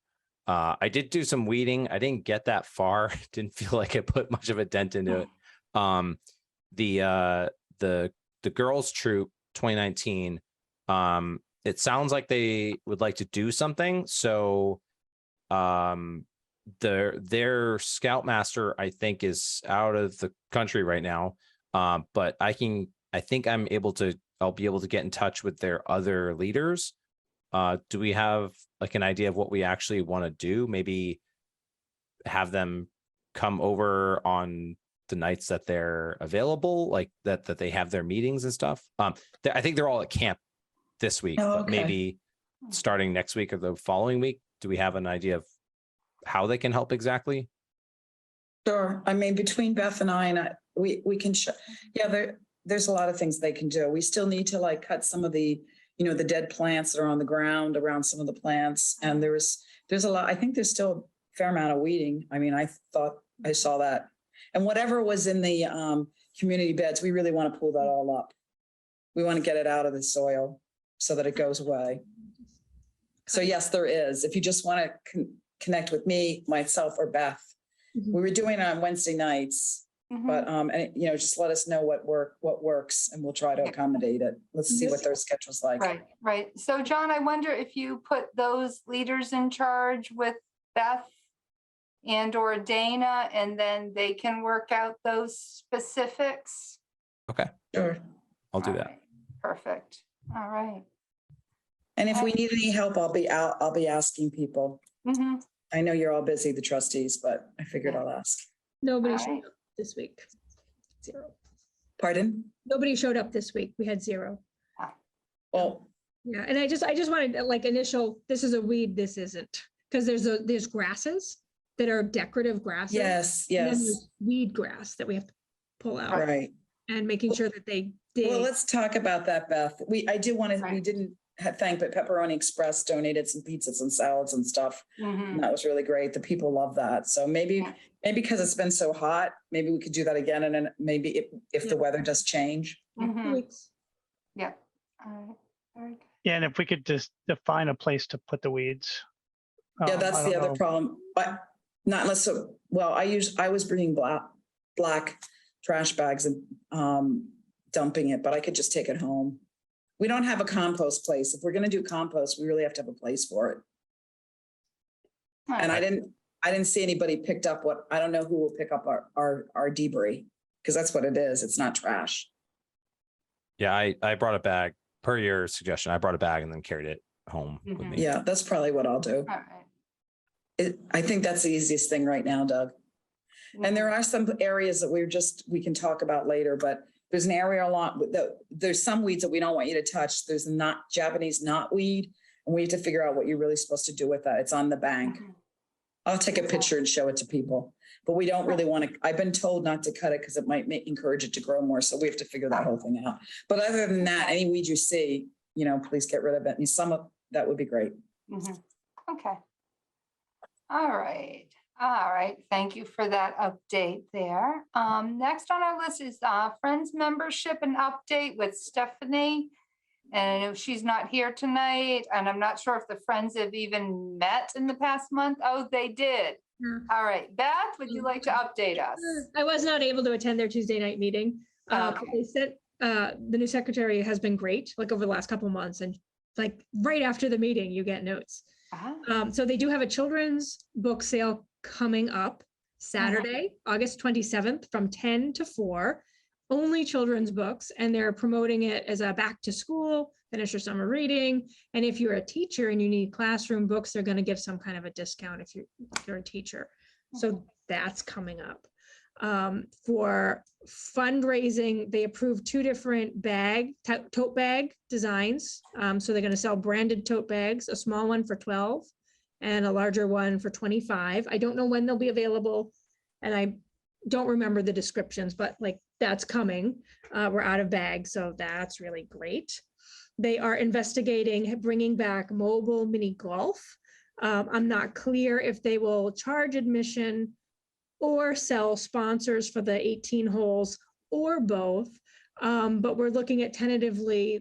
I did do some weeding. I didn't get that far. Didn't feel like I put much of a dent into it. The girls troop 2019, it sounds like they would like to do something. So their scoutmaster, I think, is out of the country right now. But I'll be able to get in touch with their other leaders. Do we have like an idea of what we actually want to do? Maybe have them come over on the nights that they're available, like that they have their meetings and stuff. I think they're all at camp this week, but maybe starting next week or the following week. Do we have an idea of how they can help exactly? Sure. I mean, between Beth and I, we can show. Yeah, there's a lot of things they can do. We still need to like cut some of the, you know, the dead plants that are on the ground around some of the plants. And there's a lot. I think there's still a fair amount of weeding. I mean, I thought I saw that. And whatever was in the community beds, we really want to pull that all up. We want to get it out of the soil so that it goes away. So yes, there is. If you just want to connect with me, myself, or Beth, we were doing it on Wednesday nights, but and you know, just let us know what works, and we'll try to accommodate it. Let's see what their schedule's like. Right. So John, I wonder if you put those leaders in charge with Beth and or Dana, and then they can work out those specifics. Okay, Sure. I'll do All that. right, perfect. All right. And if we need any help, I'll be asking people. Mhm. I know you're all busy, the trustees, but I figured I'll ask. Nobody All showed right. up this week. Zero. Pardon? Nobody showed up this week. We had zero. Well, Yeah, and I just wanted like initial, this is a weed, this isn't. Because there's grasses that are decorative grasses. yes, And then yes, there's weed grass that we have to pull out right. and making sure that they Well, dig. let's talk about that, Beth. I do want to, we Right. didn't thank, but Pepperoni Express donated some pizzas and salads and stuff. Mhm. And that was really great. The people love that. So maybe because it's been so hot, maybe we could do that again. And then maybe if the weather does change. 2 Mhm. weeks. Yeah. All right. Very good. Yeah, and if we could just define a place to put the weeds. Yeah, I that's the don't other know. problem. But not unless, well, I was bringing black trash bags and dumping it, but I could just take it home. We don't have a compost place. If we're going to do compost, we really have to have a place for it. All And right. I didn't see anybody picked up I don't know who will pick up our debris, because that's what it is. It's not trash. Yeah, I brought a bag per your suggestion. I brought a bag and then carried it home with Mhm. me. Yeah, that's probably what I'll do. All right. I think that's the easiest thing right now, Doug. And there are some areas that we can talk about later, but there's an area there's some weeds that we don't want you to touch. There's Japanese knotweed, and we have to figure out what you're really supposed to do with that. It's on the bank. Mhm. I'll take a picture and show it to people, but we don't really want to, I've been told not to cut it because it might encourage it to grow more. So we have to figure that whole thing out. But other than that, any weed you see, please get rid of it. And some of that would be great. Mhm. Okay. All right. All right. Thank you for that update there. Next on our list is Friends membership and update with Stephanie. And I know she's not here tonight, and I'm not sure if the Friends have even met in the past month. Oh, they did. Yeah. All right. Beth, would you like to update us? I was not able to attend their Tuesday night meeting. But Okay. they said the new secretary has been great, like over the last couple months, and like right after the meeting, you get notes. Ah, So they do have a children's book sale coming up Saturday, August 27th from 10 to 4. Only children's books, and they're promoting it as a back to school, finish your summer reading. And if you're a teacher and you need classroom books, they're going to give some kind of a discount if you're a teacher. So that's coming up. For fundraising, they approved 2 different tote bag designs. So they're going to sell branded tote bags, a small one for $12 and a larger one for $25. I don't know when they'll be available, and I don't remember the descriptions, but like that's coming. We're out of bags, so that's really great. They are investigating bringing back mobile mini golf. I'm not clear if they will charge admission or sell sponsors for the 18 holes or both. But we're looking at tentatively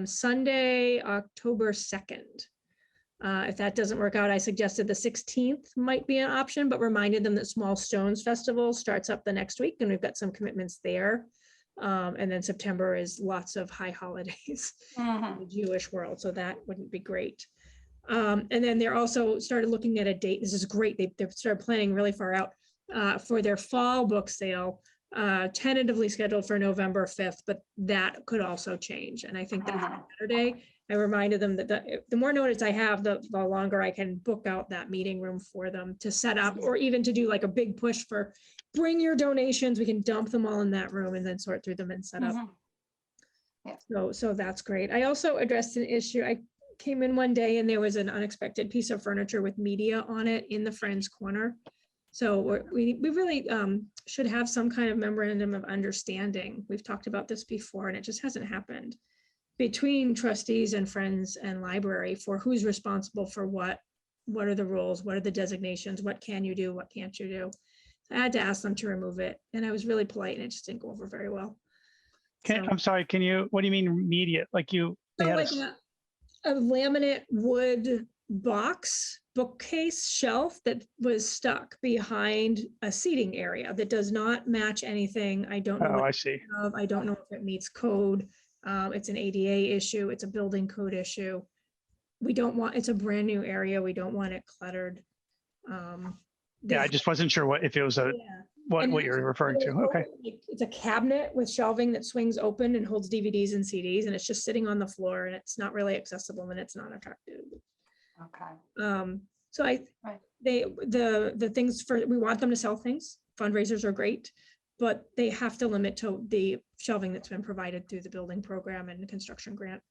Sunday, October 2nd. If that doesn't work out, I suggested the 16th might be an option, but reminded them that Small Stones Festival starts up the next week, and we've got some commitments there. And then September is lots of high holidays in the Jewish world, so that wouldn't be great. And then they're also started looking at a date. This is great. They've started planning really far out for their fall book sale, tentatively scheduled for November 5th, but that could also change. And I think that's Saturday. I reminded them that the more notice I have, the longer I can book out that meeting room for them to set up, or even to do like a big push for bring your donations. We can dump them all in that room and then sort through them and set up. So that's great. I also addressed an issue. I came in one day and there was an unexpected piece of furniture with media on it in the Friends corner. So we really should have some kind of memorandum of understanding. We've talked about this before and it just hasn't happened between trustees and Friends and library for who's responsible for what are the rules, what are the designations, what can you do, what can't you do. I had to ask them to remove it, and I was really polite and it just didn't go over very well. I'm sorry, what do you mean immediate? Like they had like a laminate wood bookcase shelf that was stuck behind a seating area that does not match anything. I don't know. Oh, I see. I don't know if it meets code. It's an ADA issue. It's a building code issue. It's a brand new area. We don't want it cluttered. they Yeah, I just wasn't sure if it was yeah. what And you're referring to. Okay. It's a cabinet with shelving that swings open and holds DVDs and CDs, and it's just sitting on the floor, and it's not really accessible, and it's not attractive. Okay. So Right. the things we want them to sell things. Fundraisers are great, but they have to limit to the shelving that's been provided through the building program and the construction grant.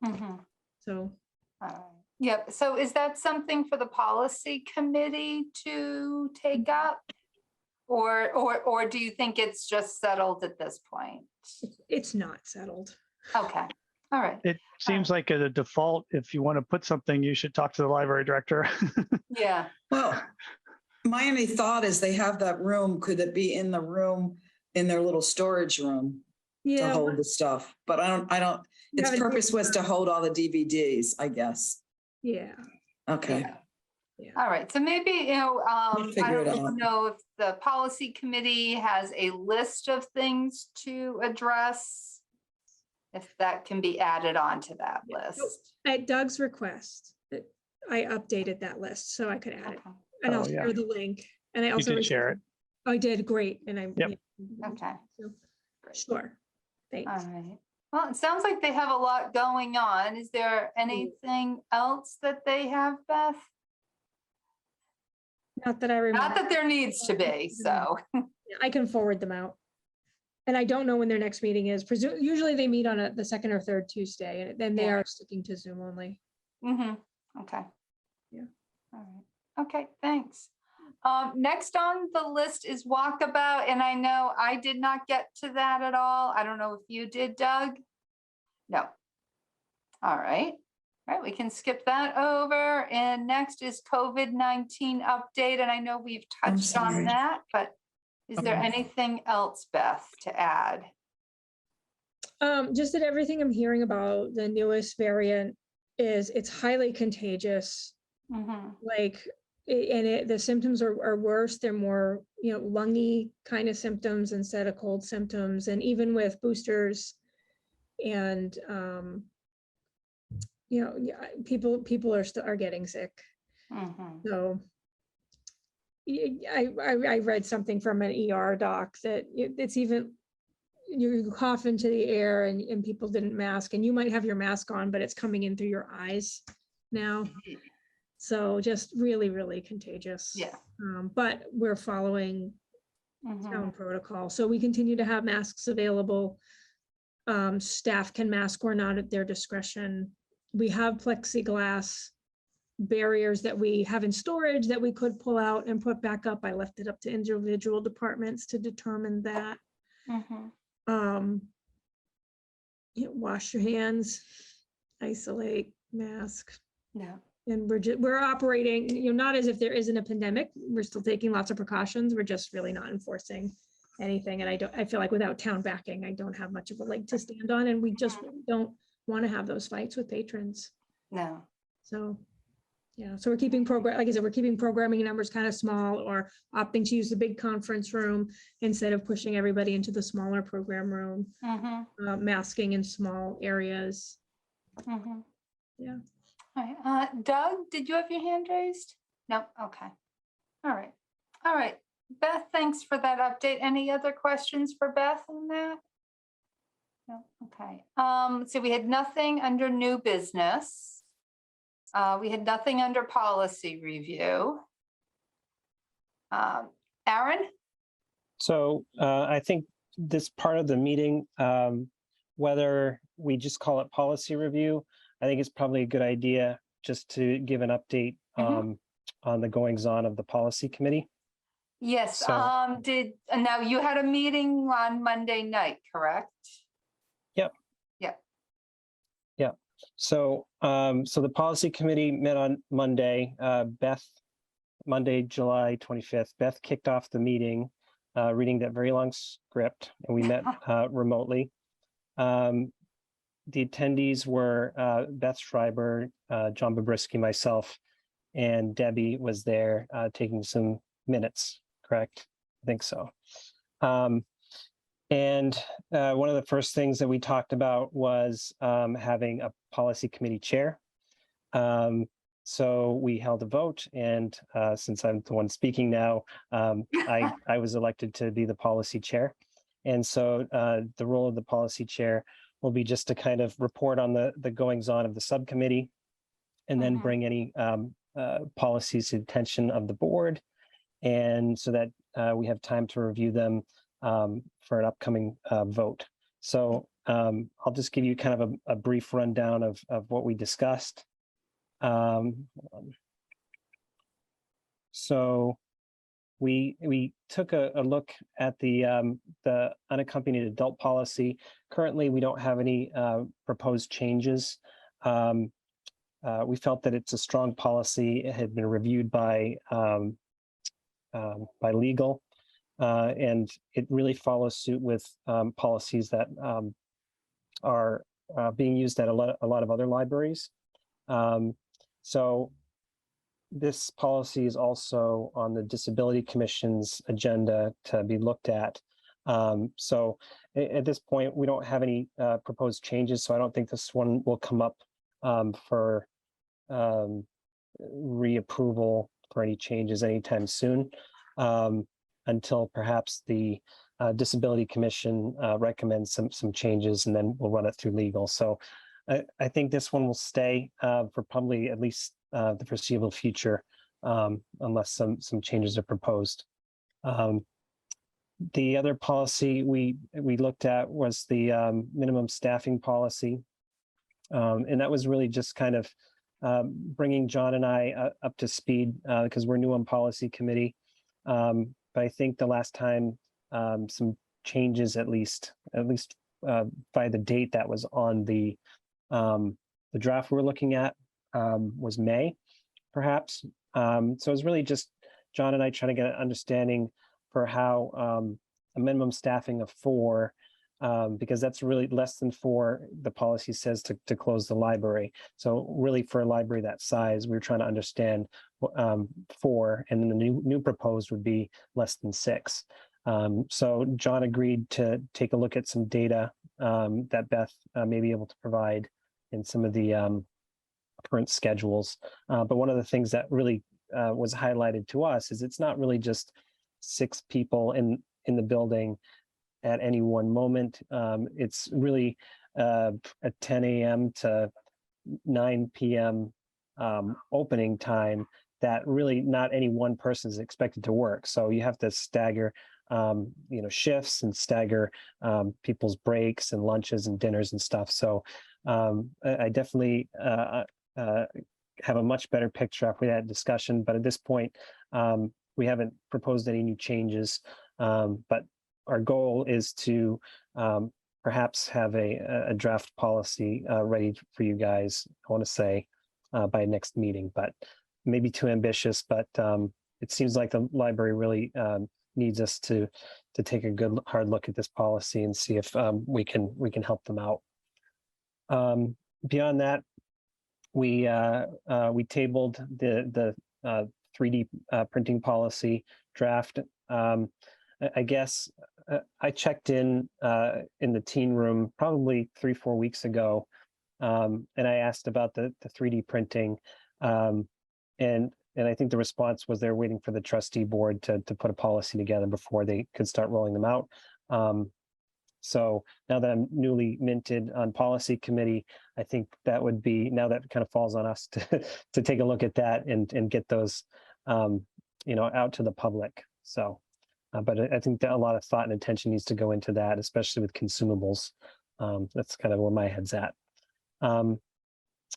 Mhm. So All right. Yep. So is that something for the policy committee to take up? Or do you think it's just settled at this point? it's not settled. Okay. All right. It seems like a default, if you want to put something, you should talk to the library director. Yeah. Well, my only thought is they have that room. Could it be in the room, in their little storage room to Yeah. hold the stuff? But I don't, You its have a purpose was to hold all the DVDs, I guess. Yeah. Okay. Yeah. Yeah. All right. So maybe, I figure it don't out. know if the policy committee has a list of things to address, if that can be added onto that list. At Doug's request, I updated that list so I could add it. Okay. And Oh, I'll yeah. share the link. And I You also did share it. I did great. And I Yep. Okay. so, Great. sure. Thanks. All right. Well, it sounds like they have a lot going on. Is there anything else that they have, Beth? Not that I Not remember. that there needs to be, so. I can forward them out. And I don't know when their next meeting is. Usually they meet on the second or third Tuesday, and then they Yeah. are sticking to Zoom only. Okay. Yeah. All right. Okay, thanks. Next on the list is walkabout, and I know I did not get to that at all. I don't know if you did, Doug? No. All right. All right, we can skip that over. And next is COVID-19 update, and I know we've I'm touched on sorry. that, but is there Okay. anything else, Beth, to add? Just that everything I'm hearing about the newest variant is it's highly contagious. Mhm. Like, the symptoms are worse. They're more, lungy kind of symptoms instead of cold symptoms. And even with boosters and, people are getting sick. Mhm. So I read something from an ER doc that it's even, you cough into the air and people didn't mask, and you might have your mask on, but it's coming in through your eyes now. So just really, really contagious. Yeah. But we're following Mhm. town protocol. So we continue to have masks available. Staff can mask or not at their discretion. We have plexiglass barriers that we have in storage that we could pull out and put back up. I left it up to individual departments to determine that. Mhm. Wash your hands, isolate, mask. Yeah. And we're operating, not as if there isn't a pandemic. We're still taking lots of precautions. We're just really not enforcing anything. And I feel like without town backing, I don't have much of a leg to stand on, and we just don't want to have those fights with patrons. No. So, yeah, so we're keeping like I said, we're keeping programming numbers kind of small, or opting to use the big conference room instead of pushing everybody into the smaller program room, Mhm. masking in small areas. Mhm. Yeah. All right. Doug, did you have your hand raised? No. Okay. All right. All right. Beth, thanks for that update. Any other questions for Beth on that? No. Okay. So we had nothing under new business. We had nothing under policy review. Aaron? So I think this part of the meeting, whether we just call it policy review, I think it's probably a good idea just to give an update on the goings on of the policy committee. Yes. So- Now you had a meeting on Monday night, correct? Yep. Yep. Yeah. So the policy committee met on Monday. Monday, July 25th. Beth kicked off the meeting, reading that very long script, and we met remotely. The attendees were Beth Schreiber, John Babrisky, myself, and Debbie was there taking some minutes, correct? I think so. And one of the first things that we talked about was having a policy committee chair. So we held a vote, and since I'm the one speaking now, I was elected to be the policy chair. And so the role of the policy chair will be just to kind of report on the goings on of the subcommittee, and then bring any policies to the attention of the board, and so that we have time to review them for an upcoming vote. So I'll just give you kind of a brief rundown of what we discussed. So we took a look at the unaccompanied adult policy. Currently, we don't have any proposed changes. We felt that it's a strong policy. It had been reviewed by legal, and it really follows suit with policies that are being used at a lot of other libraries. So this policy is also on the Disability Commission's agenda to be looked at. So at this point, we don't have any proposed changes, so I don't think this one will come up for reapproval for any changes anytime soon, until perhaps the Disability Commission recommends some changes, and then we'll run it through legal. So I think this one will stay for probably at least the foreseeable future, unless some changes are proposed. The other policy we looked at was the minimum staffing policy, and that was really just kind of bringing John and I up to speed because we're new on policy committee. But I think the last time some changes, at least by the date that was on the draft we're looking at, was May, perhaps. So it was really just John and I trying to get an understanding for how a minimum staffing of 4, because that's really less than 4, the policy says to close the library. So really for a library that size, we're trying to understand 4, and then the new proposed would be less than 6. So John agreed to take a look at some data that Beth may be able to provide in some of the current schedules. But one of the things that really was highlighted to us is it's not really just 6 people in the building at any one moment. It's really a 10 a.m. to 9 p.m. Opening time that really not any one person is expected to work. So you have to stagger shifts and stagger people's breaks and lunches and dinners and stuff. So I definitely have a much better picture after that discussion. But at this point, we haven't proposed any new changes. But our goal is to perhaps have a draft policy ready for you guys, I want to say, by next meeting, but maybe too ambitious. But it seems like the library really needs us to take a good hard look at this policy and see if we can help them out. Beyond that, we tabled the 3D printing policy draft. I guess I checked in the teen room probably 3-4 weeks ago, and I asked about the 3D printing, and I think the response was they're waiting for the trustee board to put a policy together before they could start rolling them out. So now that I'm newly minted on policy committee, I think that would be, now that kind of falls on us to take a look at that and get those out to the public. So. But I think that a lot of thought and attention needs to go into that, especially with consumables. That's kind of where my head's at. And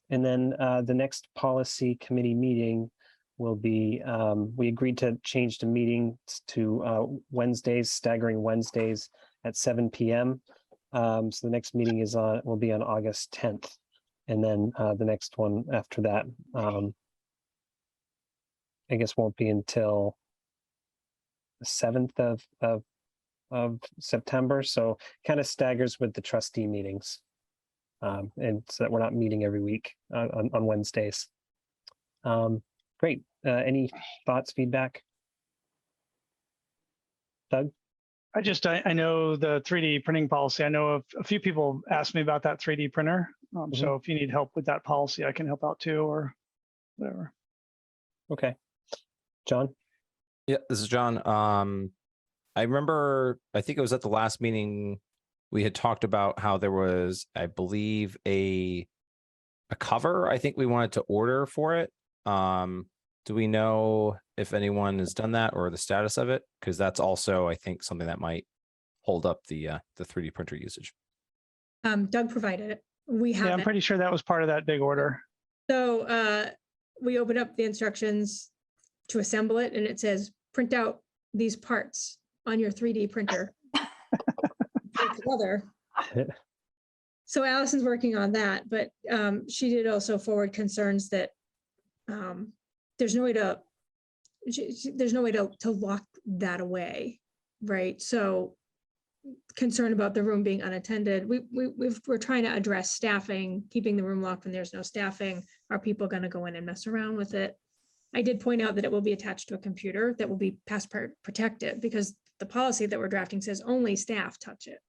then the next policy committee meeting will be, we agreed to change the meeting to Wednesdays, staggering Wednesdays at 7 p.m. So the next meeting will be on August 10th. And then the next one after that, I guess won't be until the 7th of September, so kind of staggers with the trustee meetings, and so that we're not meeting every week on Wednesdays. Great. Any thoughts, feedback? Doug? I know the 3D printing policy. I know a few people asked me about that 3D printer. So if you need help with that policy, I can help out too, or whatever. Okay. John? Yeah, this is John. I remember, I think it was at the last meeting, we had talked about how there was, I believe, a cover I think we wanted to order for it. Do we know if anyone has done that or the status of it? Because that's also, I think, something that might hold up the 3D printer usage. Doug provided it. We Yeah, I'm haven't. pretty sure that was part of that big order. So we open up the instructions to assemble it and it says, print out these parts on your 3D printer. Put together. So Allison's working on that, but she did also forward concerns that there's no way to lock that away, right? So concern about the room being unattended. We're trying to address staffing, keeping the room locked when there's no staffing. Are people going to go in and mess around with it? I did point out that it will be attached to a computer that will be password protected because the policy that we're drafting says only staff touch it.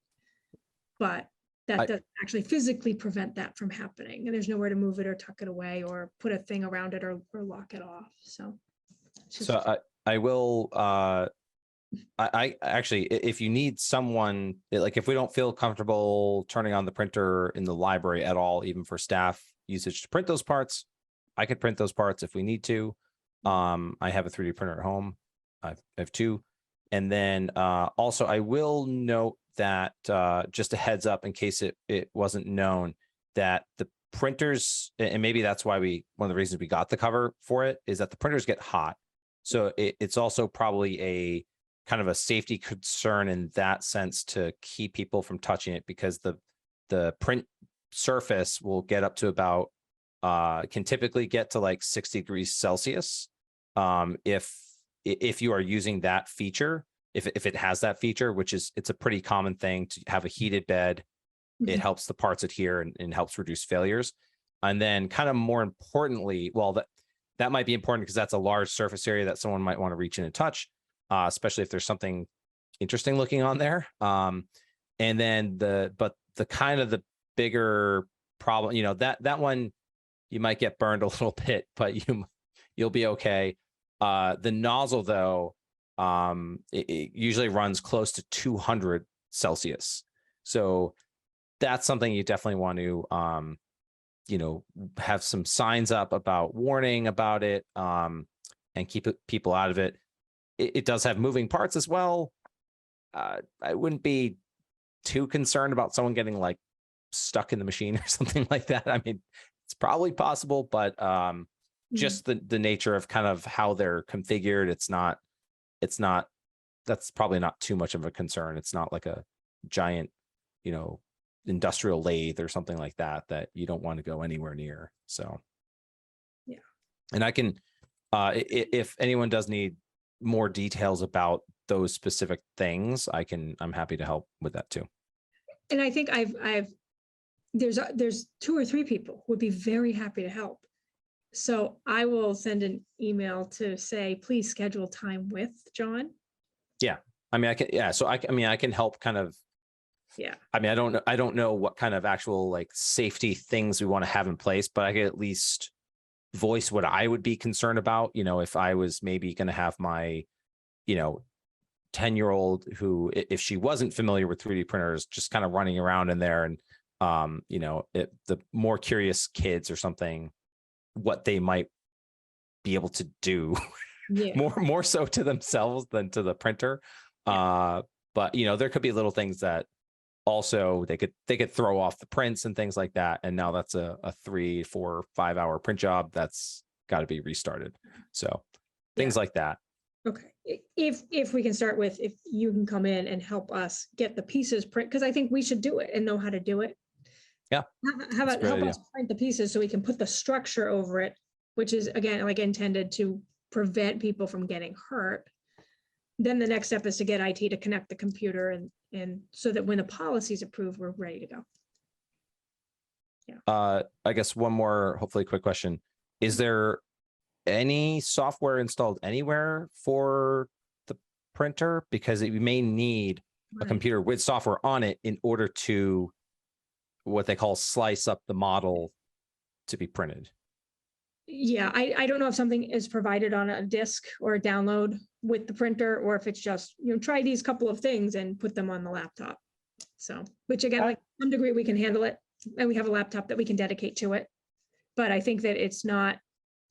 But that doesn't actually physically prevent that from happening. And there's nowhere to move it or tuck it away or put a thing around it or lock it off. So. I will, I actually, if you need someone, like if we don't feel comfortable turning on the printer in the library at all, even for staff usage to print those parts, I could print those parts if we need to. I have a 3D printer at home. I have two. And then also I will note that just a heads up in case it wasn't known that the printers, and maybe that's why one of the reasons we got the cover for it is that the printers get hot. So it's also probably a kind of a safety concern in that sense to keep people from touching it because the print surface will get up to about can typically get to like 60 degrees Celsius if you are using that feature, if it has that feature, which is it's a pretty common thing to have a heated bed. It helps the parts adhere and helps reduce failures. And then kind of more importantly, well, that might be important because that's a large surface area that someone might want to reach in and touch, especially if there's something interesting looking on there. And then the kind of the bigger problem, that one, you might get burned a little bit, but you'll be okay. The nozzle though, it usually runs close to 200 Celsius. So that's something you definitely want to, have some signs up about warning about it, and keep people out of it. It does have moving parts as well. I wouldn't be too concerned about someone getting like stuck in the machine or something like that. I mean, it's probably possible, but just the nature of kind of how they're configured, that's probably not too much of a concern. It's not like a giant, industrial lathe or something like that you don't want to go anywhere near. So, yeah. And I can, if anyone does need more details about those specific things, I'm happy to help with that too. And I think there's 2 or 3 people who would be very happy to help. So I will send an email to say, please schedule time with John. Yeah. I mean, I can, yeah. So I can help kind of, yeah. I mean, I don't know what kind of actual like safety things we want to have in place, but I can at least voice what I would be concerned about. If I was maybe going to have my, 10-year-old who, if she wasn't familiar with 3D printers, just kind of running around in there and, the more curious kids or something, what they might be able to do more so to themselves than to the printer. But there could be little things that also they could throw off the prints and things like that. And now that's a 3, 4, 5 hour print job that's got to be restarted. So things like that. Okay. If we can start with, if you can come in and help us get the pieces print, because I think we should do it and know how to do it. Yeah. How about help us print the pieces so we can put the structure over it, which is again, like intended to prevent people from getting hurt. Then the next step is to get IT to connect the computer and so that when the policy is approved, we're ready to go. Yeah. I guess one more, hopefully quick question. Is there any software installed anywhere for the printer? Because we may need a computer with software on it in order to what they call slice up the model to be printed. Yeah, I don't know if something is provided on a disk or a download with the printer, or if it's just, try these couple of things and put them on the laptop. So, which again, like to some degree we can handle it, and we have a laptop that we can dedicate to it. But I think that it's not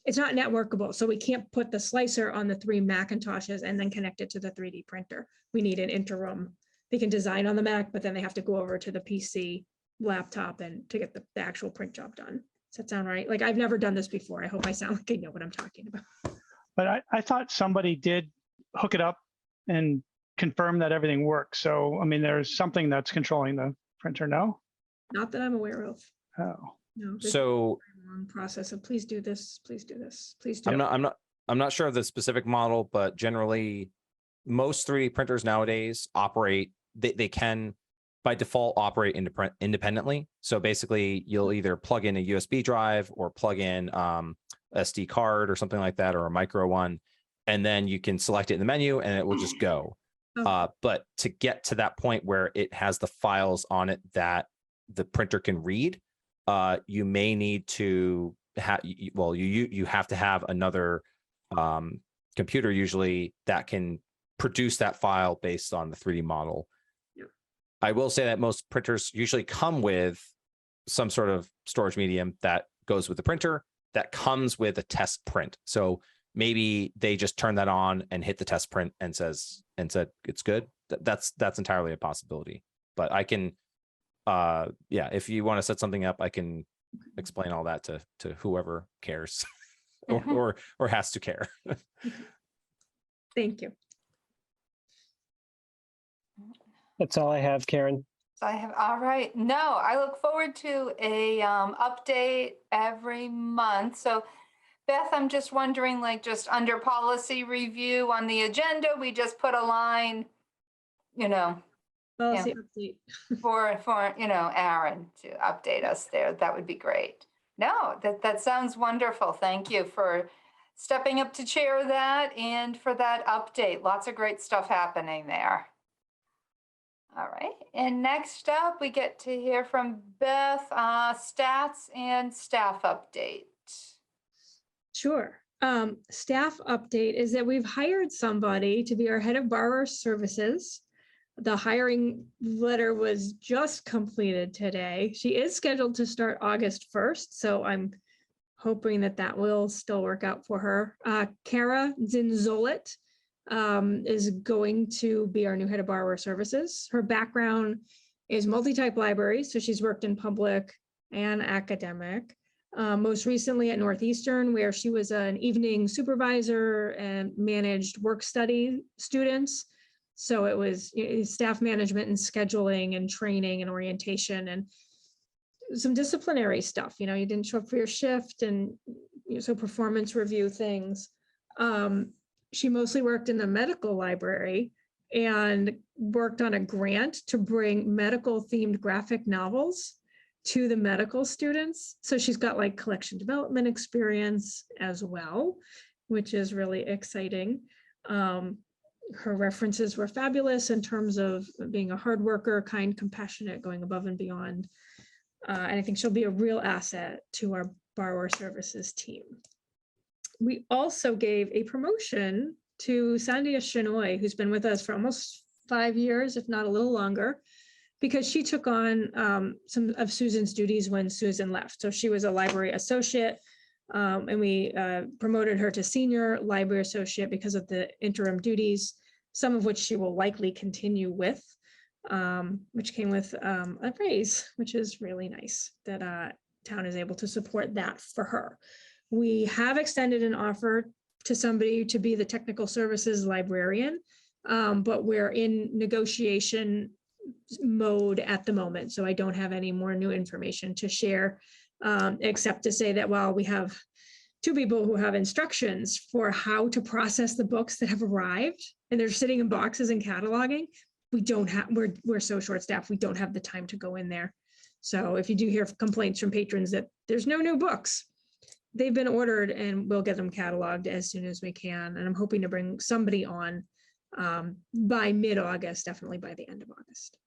networkable. So we can't put the slicer on the 3 Macintoshes and then connect it to the 3D printer. We need an interim. They can design on the Mac, but then they have to go over to the PC laptop and to get the actual print job done. Does that sound right? Like, I've never done this before. I hope I sound like I know what I'm talking about. But I thought somebody did hook it up and confirm that everything works. So, I mean, there's something that's controlling the printer, no? Not that I'm aware of. Oh, No. This is So a long process of please do this, please do this, please do. I'm not sure of the specific model, but generally most 3D printers nowadays operate, they can by default operate independently. So basically you'll either plug in a USB drive or plug in SD card or something like that, or a micro one, and then you can select it in the menu and it will just go. Oh. But to get to that point where it has the files on it that the printer can read, you may need to have, well, you have to have another computer usually that can produce that file based on the 3D model. Yeah. I will say that most printers usually come with some sort of storage medium that goes with the printer that comes with a test print. So maybe they just turn that on and hit the test print and said it's good. That's entirely a possibility. But I can, yeah, if you want to set something up, I can explain all that to whoever cares or has to care. Thank you. That's all I have, Karen. So I have, all right. No, I look forward to a update every month. So Beth, I'm just wondering, like, just under policy review on the agenda, we just put a line, Policy update. for Aaron to update us there. That would be great. No, that sounds wonderful. Thank you for stepping up to chair that and for that update. Lots of great stuff happening there. All right, and next up, we get to hear from Beth, stats and staff update. Sure. Staff update is that we've hired somebody to be our head of borrower services. The hiring letter was just completed today. She is scheduled to start August 1st, so I'm hoping that will still work out for her. Kara Zinzolit is going to be our new head of borrower services. Her background is multi-type libraries, so she's worked in public and academic. Most recently at Northeastern, where she was an evening supervisor and managed work study students. So it was staff management and scheduling and training and orientation and some disciplinary stuff. You didn't show up for your shift, and so performance review things. She mostly worked in the medical library and worked on a grant to bring medical themed graphic novels to the medical students. So she's got like collection development experience as well, which is really exciting. Her references were fabulous in terms of being a hard worker, kind, compassionate, going above and beyond. And I think she'll be a real asset to our borrower services team. We also gave a promotion to Sandia Shenoy, who's been with us for almost 5 years, if not a little longer, because she took on some of Susan's duties when Susan left. So she was a library associate, and we promoted her to senior library associate because of the interim duties, some of which she will likely continue with, which came with a raise, which is really nice that town is able to support that for her. We have extended an offer to somebody to be the technical services librarian, but we're in negotiation mode at the moment. So I don't have any more new information to share, except to say that while we have 2 people who have instructions for how to process the books that have arrived and they're sitting in boxes and cataloging, we're so short staffed, we don't have the time to go in there. So if you do hear complaints from patrons that there's no new books, they've been ordered and we'll get them cataloged as soon as we can. And I'm hoping to bring somebody on by mid-August, definitely by the end of August.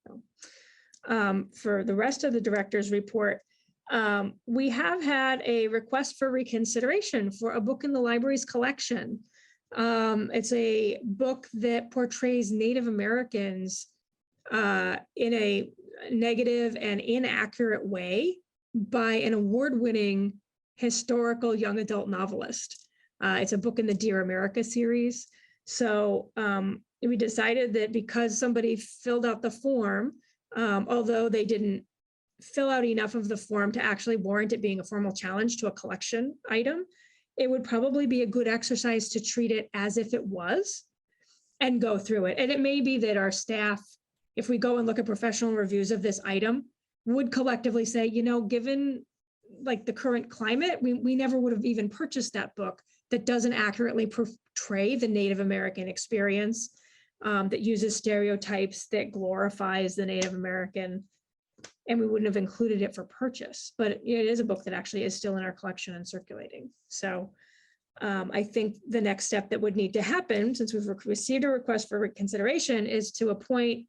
So, for the rest of the director's report, We have had a request for reconsideration for a book in the library's collection. It's a book that portrays Native Americans in a negative and inaccurate way by an award-winning historical young adult novelist. It's a book in the Dear America series. So we decided that because somebody filled out the form, although they didn't fill out enough of the form to actually warrant it being a formal challenge to a collection item, it would probably be a good exercise to treat it as if it was and go through it. And it may be that our staff, if we go and look at professional reviews of this item, would collectively say, you know, given like the current climate, we never would have even purchased that book that doesn't accurately portray the Native American experience, that uses stereotypes, that glorifies the Native American, and we wouldn't have included it for purchase. But it is a book that actually is still in our collection and circulating. So I think the next step that would need to happen, since we've received a request for reconsideration, is to appoint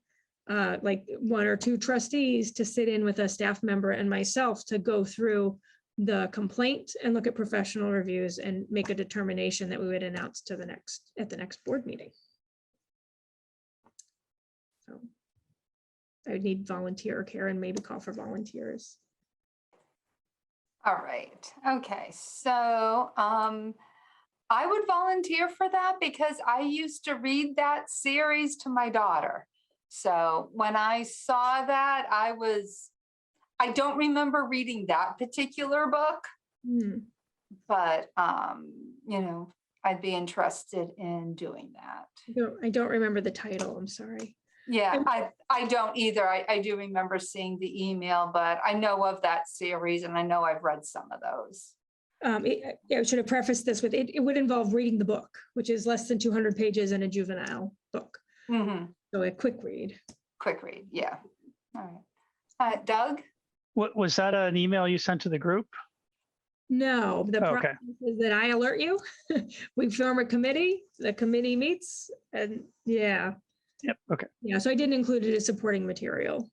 like 1 or 2 trustees to sit in with a staff member and myself to go through the complaint and look at professional reviews and make a determination that we would announce to at the next board meeting. So I would need volunteer, Karen, maybe call for volunteers. All right. Okay. So I would volunteer for that because I used to read that series to my daughter. So when I saw that, I don't remember reading that particular book, but, you know, I'd be interested in doing that. I don't remember the title. I'm sorry. Yeah, I don't either. I do remember seeing the email, but I know of that series and I know I've read some of those. I should have prefaced this with it would involve reading the book, which is less than 200 pages in a juvenile book. So a quick read. Quick read, yeah. All right. Doug? What was that, an email you sent to the group? No, the Oh, process is that I alert you. We form a committee, the committee meets, and yeah. Yep, okay. Yeah, so I didn't include it as supporting material.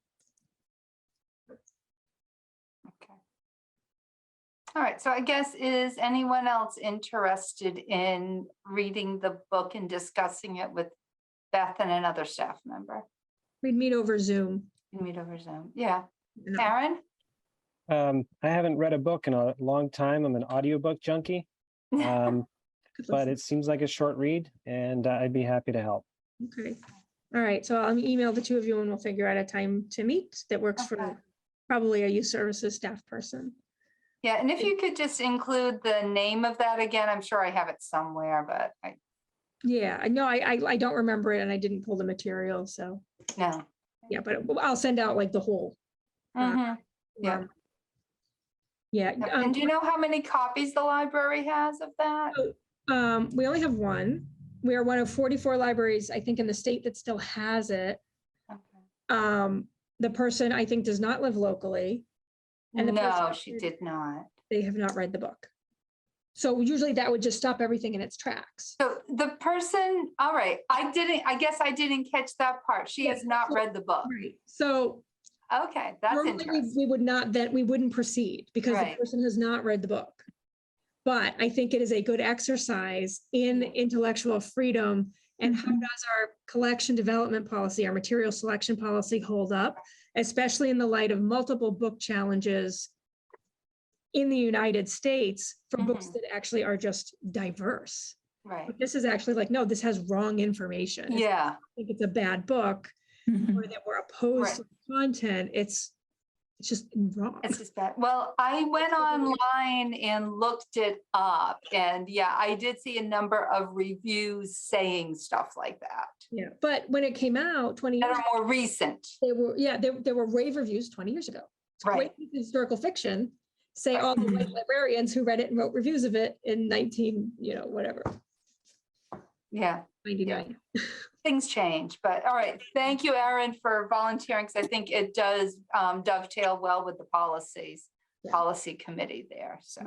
Okay. All right, so I guess, is anyone else interested in reading the book and discussing it with Beth and another staff member? We'd meet over Zoom. You meet over Zoom, yeah. No. Aaron? I haven't read a book in a long time. I'm an audiobook junkie, but it seems like a short read, and I'd be happy to help. Okay. All right, so I'll email the 2 of you and we'll figure out a time to meet that works for probably a youth services staff person. Yeah, and if you could just include the name of that again, I'm sure I have it somewhere, but Yeah, I know I don't remember it and I didn't pull the material, so. no. Yeah, but I'll send out like the whole. Yeah. Yeah. And do you know how many copies the library has of that? We only have 1. We are one of 44 libraries, I think, in the state that still has it. Okay. The person, I think, does not live locally. And No, she did not. They have not read the book. So usually that would just stop everything in its tracks. So the person, all right, I guess I didn't catch that part. She has not read the book. Right. So okay, that's normally interesting. we wouldn't proceed because the person has not read the book. But I think it is a good exercise in intellectual freedom and how does our collection development policy, our material selection policy hold up, especially in the light of multiple book challenges in the United States for books that actually are just diverse. Right. But this is actually like, no, this has wrong information. Yeah. I think it's a bad book or that we're opposed to the content. It's just wrong. It's just bad. Well, I went online and looked it up and yeah, I did see a number of reviews saying stuff like that. Yeah, but when it came out 20 years that are more recent. There were rave reviews 20 years ago. It's Right. great historical fiction. Say all the white librarians who read it and wrote reviews of it in 19, whatever. Yeah. 99. Things change, but all right. Thank you, Erin, for volunteering because I think it does dovetail well with the policy committee there. So.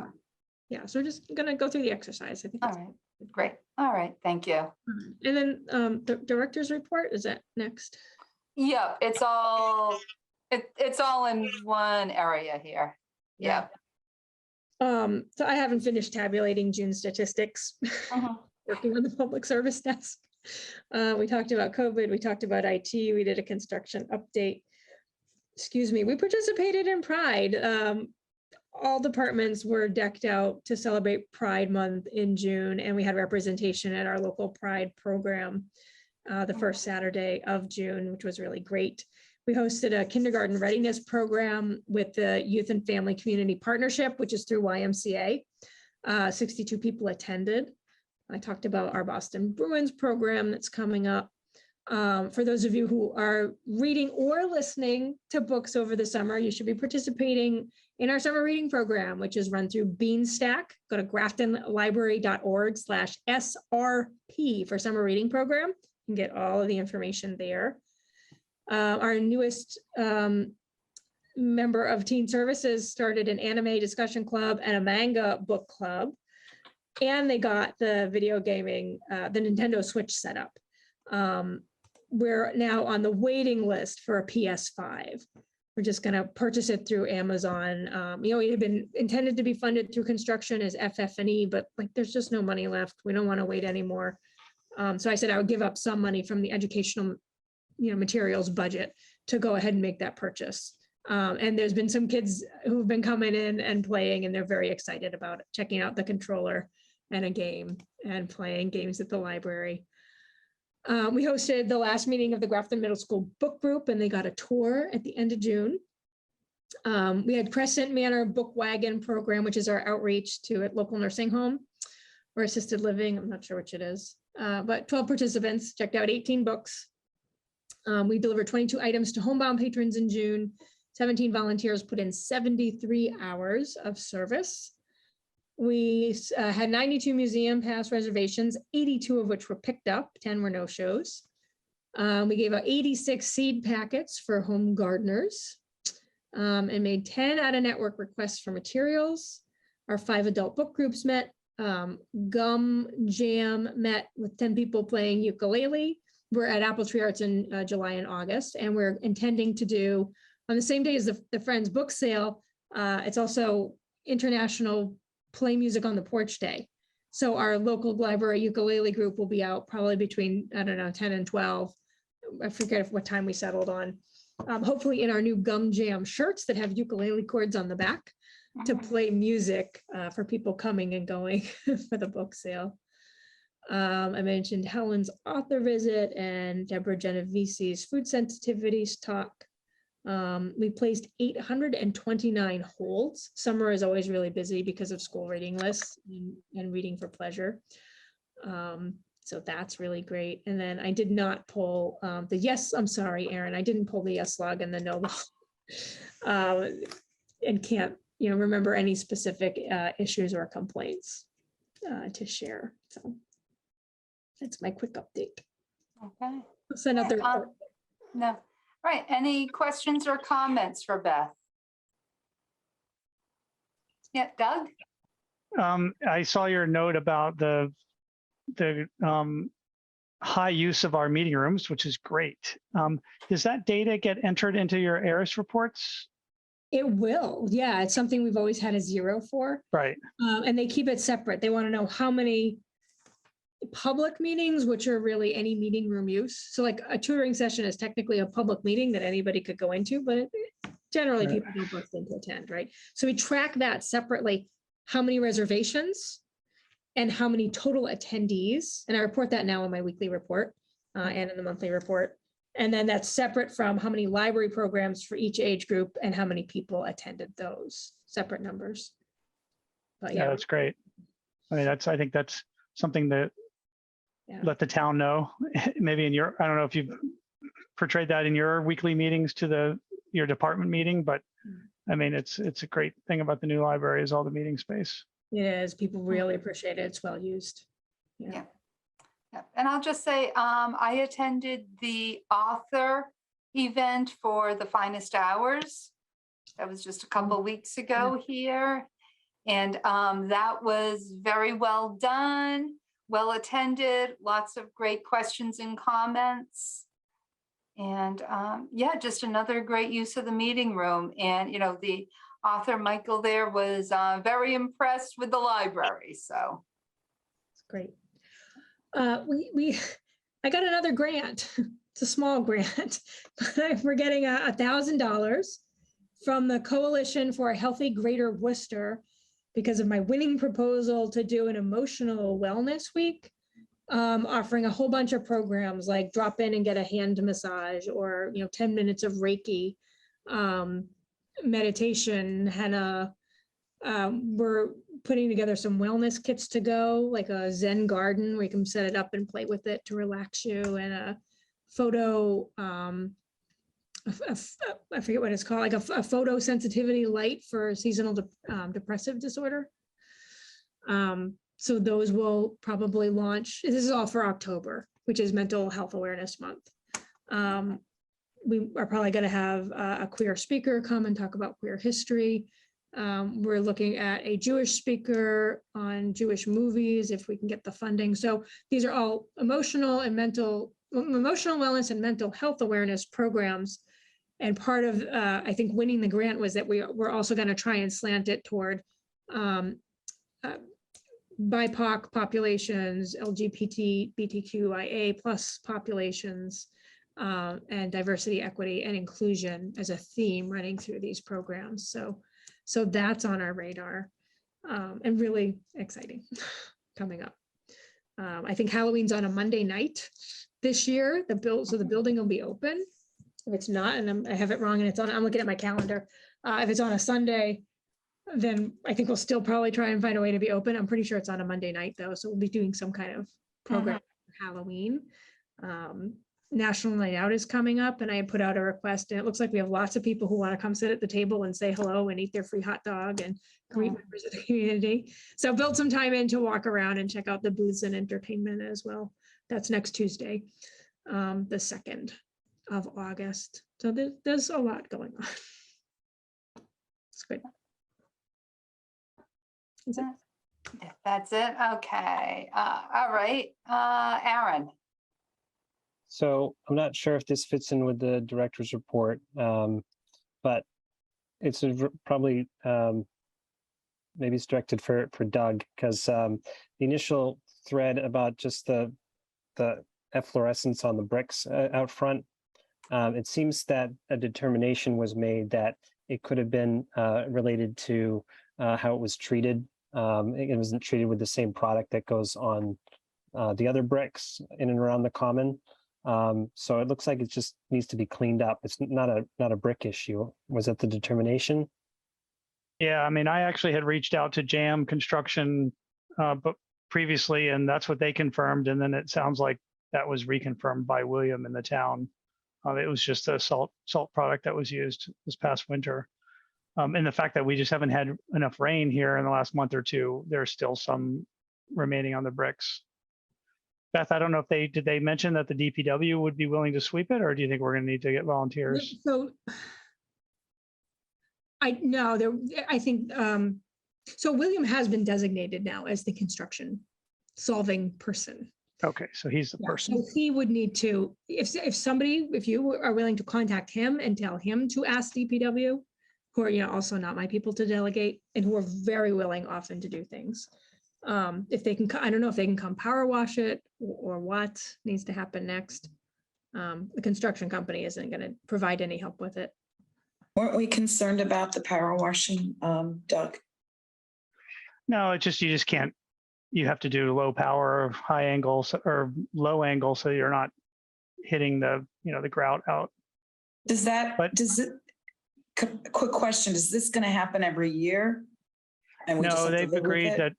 Yeah, so we're just gonna go through the exercise. I think. All right, great. All right, thank you. And then the director's report, is that next? Yeah, it's all in one area here. Yeah. So I haven't finished tabulating June statistics, working on the public service desk. We talked about COVID, we talked about IT, we did a construction update. Excuse me, we participated in Pride. All departments were decked out to celebrate Pride Month in June, and we had representation at our local Pride program the first Saturday of June, which was really great. We hosted a kindergarten readiness program with the Youth and Family Community Partnership, which is through YMCA. 62 people attended. I talked about our Boston Bruins program that's coming up. For those of you who are reading or listening to books over the summer, you should be participating in our summer reading program, which is run through Beanstack. Go to graftonlibrary.org/SRP for summer reading program. You can get all of the information there. Our newest member of Teen Services started an anime discussion club and a manga book club. And they got the video gaming, the Nintendo Switch set up. We're now on the waiting list for a PS5. We're just going to purchase it through Amazon. It had been intended to be funded through construction as FF&E, but like there's just no money left. We don't want to wait anymore. So I said I would give up some money from the educational, materials budget to go ahead and make that purchase. And there's been some kids who've been coming in and playing, and they're very excited about it, checking out the controller and a game and playing games at the library. We hosted the last meeting of the Grafton Middle School book group, and they got a tour at the end of June. We had Crescent Manor book Wagon program, which is our outreach to a local nursing home or assisted living. I'm not sure which it is, but 12 participants checked out 18 books. We delivered 22 items to homebound patrons in June. 17 volunteers put in 73 hours of service. We had 92 museum pass reservations, 82 of which were picked up, 10 were no-shows. We gave out 86 seed packets for home gardeners and made 10 out-of-network requests for materials. Our 5 adult book groups met. Gum Jam met with 10 people playing ukulele. We're at Apple Tree Arts in July and August, and we're intending to do, on the same day as the Friends book sale, it's also International Play Music on the Porch Day. So our local library ukulele group will be out probably between, 10 and 12. I forget what time we settled on. Hopefully in our new Gum Jam shirts that have ukulele chords on the back to play music for people coming and going for the book sale. I mentioned Helen's author visit and Deborah Genovese's food sensitivities talk. We placed 829 holds. Summer is always really busy because of school reading lists and reading for pleasure. So that's really great. And then I did not pull the yes, I'm sorry, Erin, I didn't pull the yes log and the no log. And can't, remember any specific issues or complaints to share. So that's my quick update. Okay. I'll send out the report. No. Right. Any questions or comments for Beth? Yeah, Doug? I saw your note about the high use of our meeting rooms, which is great. Does that data get entered into your ARIS reports? It will. Yeah, it's something we've always had a 0 for. Right. And they keep it separate. They want to know how many public meetings, which are really any meeting room use. So like a tutoring session is technically a public meeting that anybody could go into, but generally people don't book in to attend, right? So we track that separately, how many reservations and how many total attendees. And I report that now in my weekly report and in the monthly report. And then that's separate from how many library programs for each age group and how many people attended those separate numbers. But yeah, that's great. I mean, I think that's something that let the town know. Maybe in your, I don't know if you've portrayed that in your weekly meetings to your department meeting, but I mean, it's a great thing about the new library is all the meeting space. It is. People really appreciate it. It's well used. Yeah. And I'll just say, I attended the author event for the Finest Hours. That was just a couple of weeks ago here. And that was very well done, well attended, lots of great questions and comments. And just another great use of the meeting room. And, the author Michael there was very impressed with the library, so. Great. I got another grant. It's a small grant. We're getting $1,000 from the Coalition for a Healthy Greater Worcester because of my winning proposal to do an emotional wellness week, offering a whole bunch of programs like drop in and get a hand massage, or 10 minutes of Reiki, meditation, henna. We're putting together some wellness kits to go, like a Zen garden where you can set it up and play with it to relax you, and a photo, I forget what it's called, like a photosensitivity light for seasonal depressive disorder. So those will probably launch. This is all for October, which is Mental Health Awareness Month. We are probably going to have a queer speaker come and talk about queer history. We're looking at a Jewish speaker on Jewish movies, if we can get the funding. So these are all emotional wellness and mental health awareness programs. And part of, I think, winning the grant was that we're also going to try and slant it toward BIPOC populations, LGBTQIA plus populations, and diversity, equity, and inclusion as a theme running through these programs. So that's on our radar, and really exciting coming up. I think Halloween's on a Monday night this year. So the building will be open. If it's not, and I have it wrong, and it's on, I'm looking at my calendar. If it's on a Sunday, then I think we'll still probably try and find a way to be open. I'm pretty sure it's on a Monday night though, so we'll be doing some kind of program for Halloween. National Night Out is coming up, and I put out a request, and it looks like we have lots of people who want to come sit at the table and say hello and eat their free hot dog and greet members of the community. So build some time in to walk around and check out the booths and entertainment as well. That's next Tuesday, the 2nd of August. So there's a lot going on. It's good. That's it. That's it. Okay. All right. Aaron. So I'm not sure if this fits in with the director's report, but it's probably maybe it's directed for Doug, because the initial thread about just the efflorescence on the bricks out front, it seems that a determination was made that it could have been related to how it was treated. It wasn't treated with the same product that goes on the other bricks in and around the common. So it looks like it just needs to be cleaned up. It's not a brick issue. Was it the determination? Yeah, I mean, I actually had reached out to Jam Construction but previously, and that's what they confirmed. And then it sounds like that was reconfirmed by William in the town. It was just a salt product that was used this past winter. And the fact that we just haven't had enough rain here in the last month or two, there's still some remaining on the bricks. Beth, I don't know if did they mention that the DPW would be willing to sweep it, or do you think we're going to need to get volunteers? So I think so William has been designated now as the construction solving person. Okay, so he's the person. So he would need to, if you are willing to contact him and tell him to ask DPW, who are also not my people to delegate, and who are very willing often to do things. If they can, I don't know if they can come power wash it or what needs to happen next. The construction company isn't going to provide any help with it. Weren't we concerned about the power washing, Doug? No, you just can't. You have to do low power, high angle, or low angle, so you're not hitting the grout out. Quick question, is this going to happen every year? And no, they've agreed that,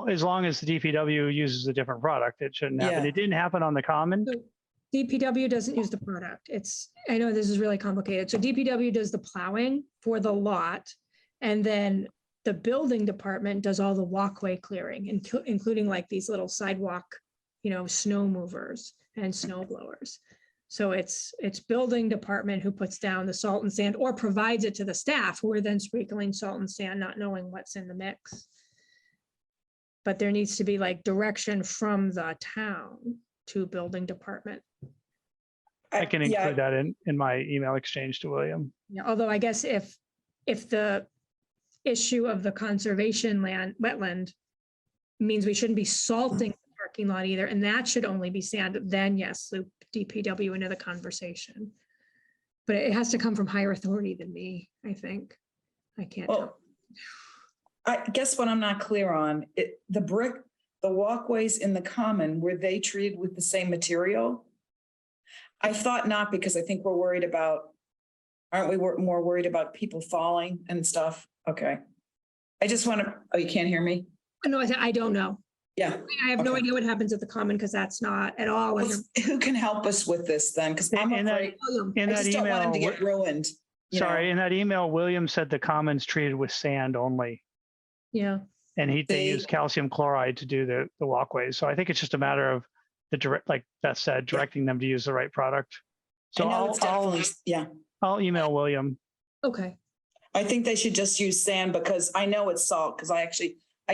as long as the DPW uses a different product, it shouldn't happen. It didn't happen on the common. So DPW doesn't use the product. I know this is really complicated. So DPW does the plowing for the lot, and then the building department does all the walkway clearing, including like these little sidewalk, snow movers and snow blowers. So it's building department who puts down the salt and sand or provides it to the staff, who are then sprinkling salt and sand, not knowing what's in the mix. But there needs to be like direction from the town to building department. I can include that in my email exchange to William. Yeah, although I guess if the issue of the conservation wetland means we shouldn't be salting the parking lot either, and that should only be sand. Then yes, loop DPW into the conversation. But it has to come from higher authority than me, I think. I can't tell. Well, I guess what I'm not clear on, the walkways in the common, were they treated with the same material? I thought not, because I think we're worried about, aren't we more worried about people falling and stuff? Okay. I just want to, oh, you can't hear me? No, I don't know. Yeah. I have no Okay. idea what happens at the common because that's not at all. Well, who can help us with this then? Because I'm In that- afraid, In I that just don't want him to email, get ruined. you know? sorry, in that email, William said the commons treated with sand only, Yeah. and they They- use calcium chloride to do the walkways. So I think it's just a matter of like Beth said, directing them to use the right product. So I know it's definitely, yeah. I'll email William. Okay. I think they should just use sand because I know it's salt, because I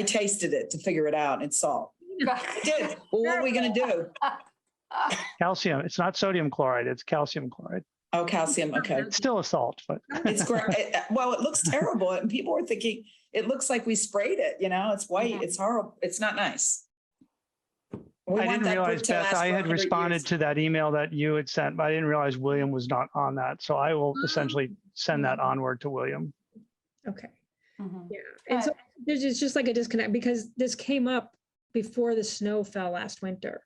tasted it to figure it out. It's salt. I did. Well, what are we gonna do? Calcium, it's not sodium chloride, it's calcium chloride. Oh, calcium, okay. It's still a salt, but It's great. Well, it looks terrible and people were thinking, it looks like we sprayed it, it's white, it's horrible, it's not nice. We I want didn't that realize, brick to Beth, last I for had 100 responded years. to that email that you had sent, but I didn't realize William was not on that. So I will essentially send that onward to William. Okay. Mhm. Yeah. And so there's just like a disconnect because this came up before the snow fell last winter.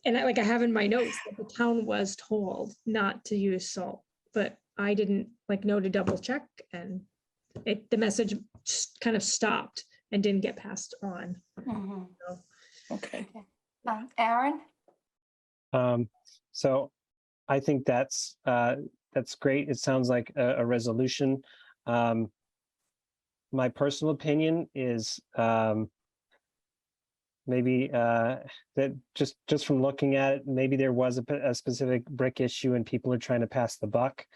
And I have in my notes that the town was told not to use salt, but I didn't know to double check, and the message just kind of stopped and didn't get passed on. Mhm. Okay. Aaron? So I think that's great. It sounds like a resolution. My personal opinion is maybe that just from looking at it, maybe there was a specific brick issue and people are trying to pass the buck,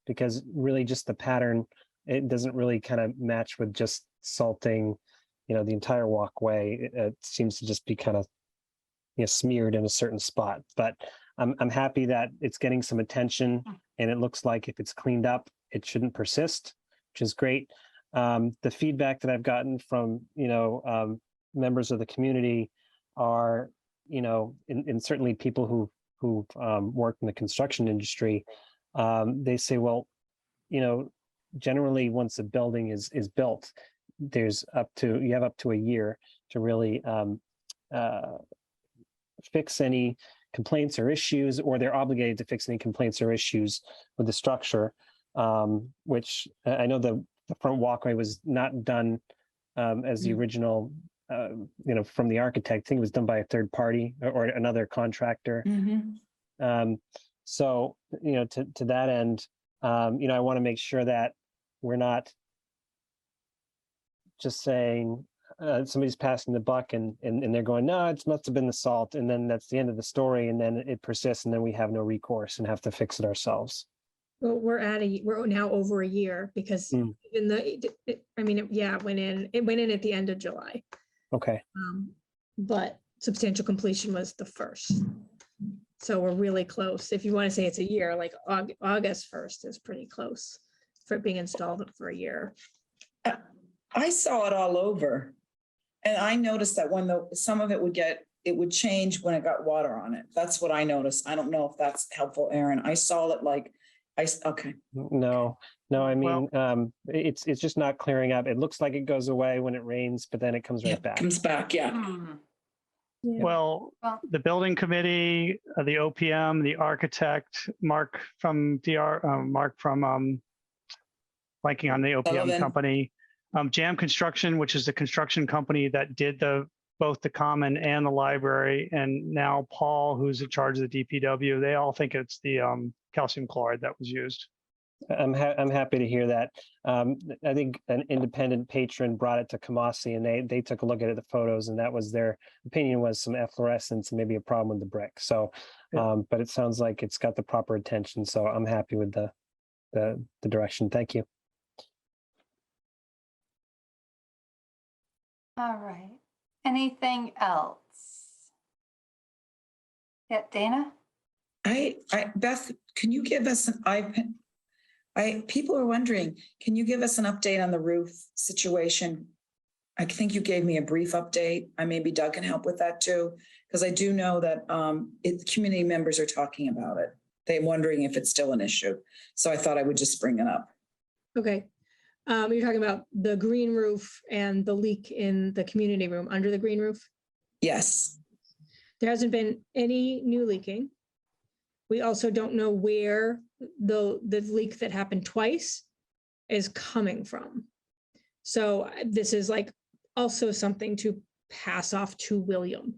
because really just the pattern, it doesn't really kind of match with just salting, the entire walkway. It seems to just be kind of smeared in a certain spot. But I'm happy that it's getting some attention, and it looks like if it's cleaned up, it shouldn't persist, which is great. The feedback that I've gotten from members of the community are, and certainly people who've worked in the construction industry, they say, well, generally once a building is built, you have up to a year to really fix any complaints or issues, or they're obligated to fix any complaints or issues with the structure, which I know the front walkway was not done as the original, from the architect. I think it was done by a third party or another contractor. So, to that end, I want to make sure that we're not just saying somebody's passing the buck and they're going, no, it must have been the salt. And then that's the end of the story. And then it persists and then we have no recourse and have to fix it ourselves. Well, we're now over a year because even it went in at the end of July. Okay. But substantial completion was the 1st. So we're really close. If you want to say it's a year, like August 1st is pretty close for it being installed for a year. I saw it all over. And I noticed that when some of it would change when it got water on it. That's what I noticed. I don't know if that's helpful, Aaron. I saw it okay. No, I mean, it's just not clearing up. It looks like it goes away when it rains, but then it comes right back. Comes back, yeah. Yeah. Well, the building committee, the OPM, the architect, Mark from blanking on the OPM Sullivan. company, Jam Construction, which is the construction company that did both the common and the library, and now Paul, who's in charge of the DPW, they all think it's the calcium chloride that was used. I'm happy to hear that. I think an independent patron brought it to Kamasi, and they took a look at the photos, and that was their opinion, was some efflorescence and maybe a problem with the brick. So, but it sounds like it's got the proper attention. So I'm happy with the direction. Thank you. All right. Anything else? Yeah, Dana? Beth, can you give us an People are wondering, can you give us an update on the roof situation? I think you gave me a brief update. Maybe Doug can help with that too, because I do know that community members are talking about it. They're wondering if it's still an issue. So I thought I would just bring it up. Okay. You're talking about the green roof and the leak in the community room under the green roof? Yes. There hasn't been any new leaking. We also don't know where the leak that happened twice is coming from. So this is like also something to pass off to William.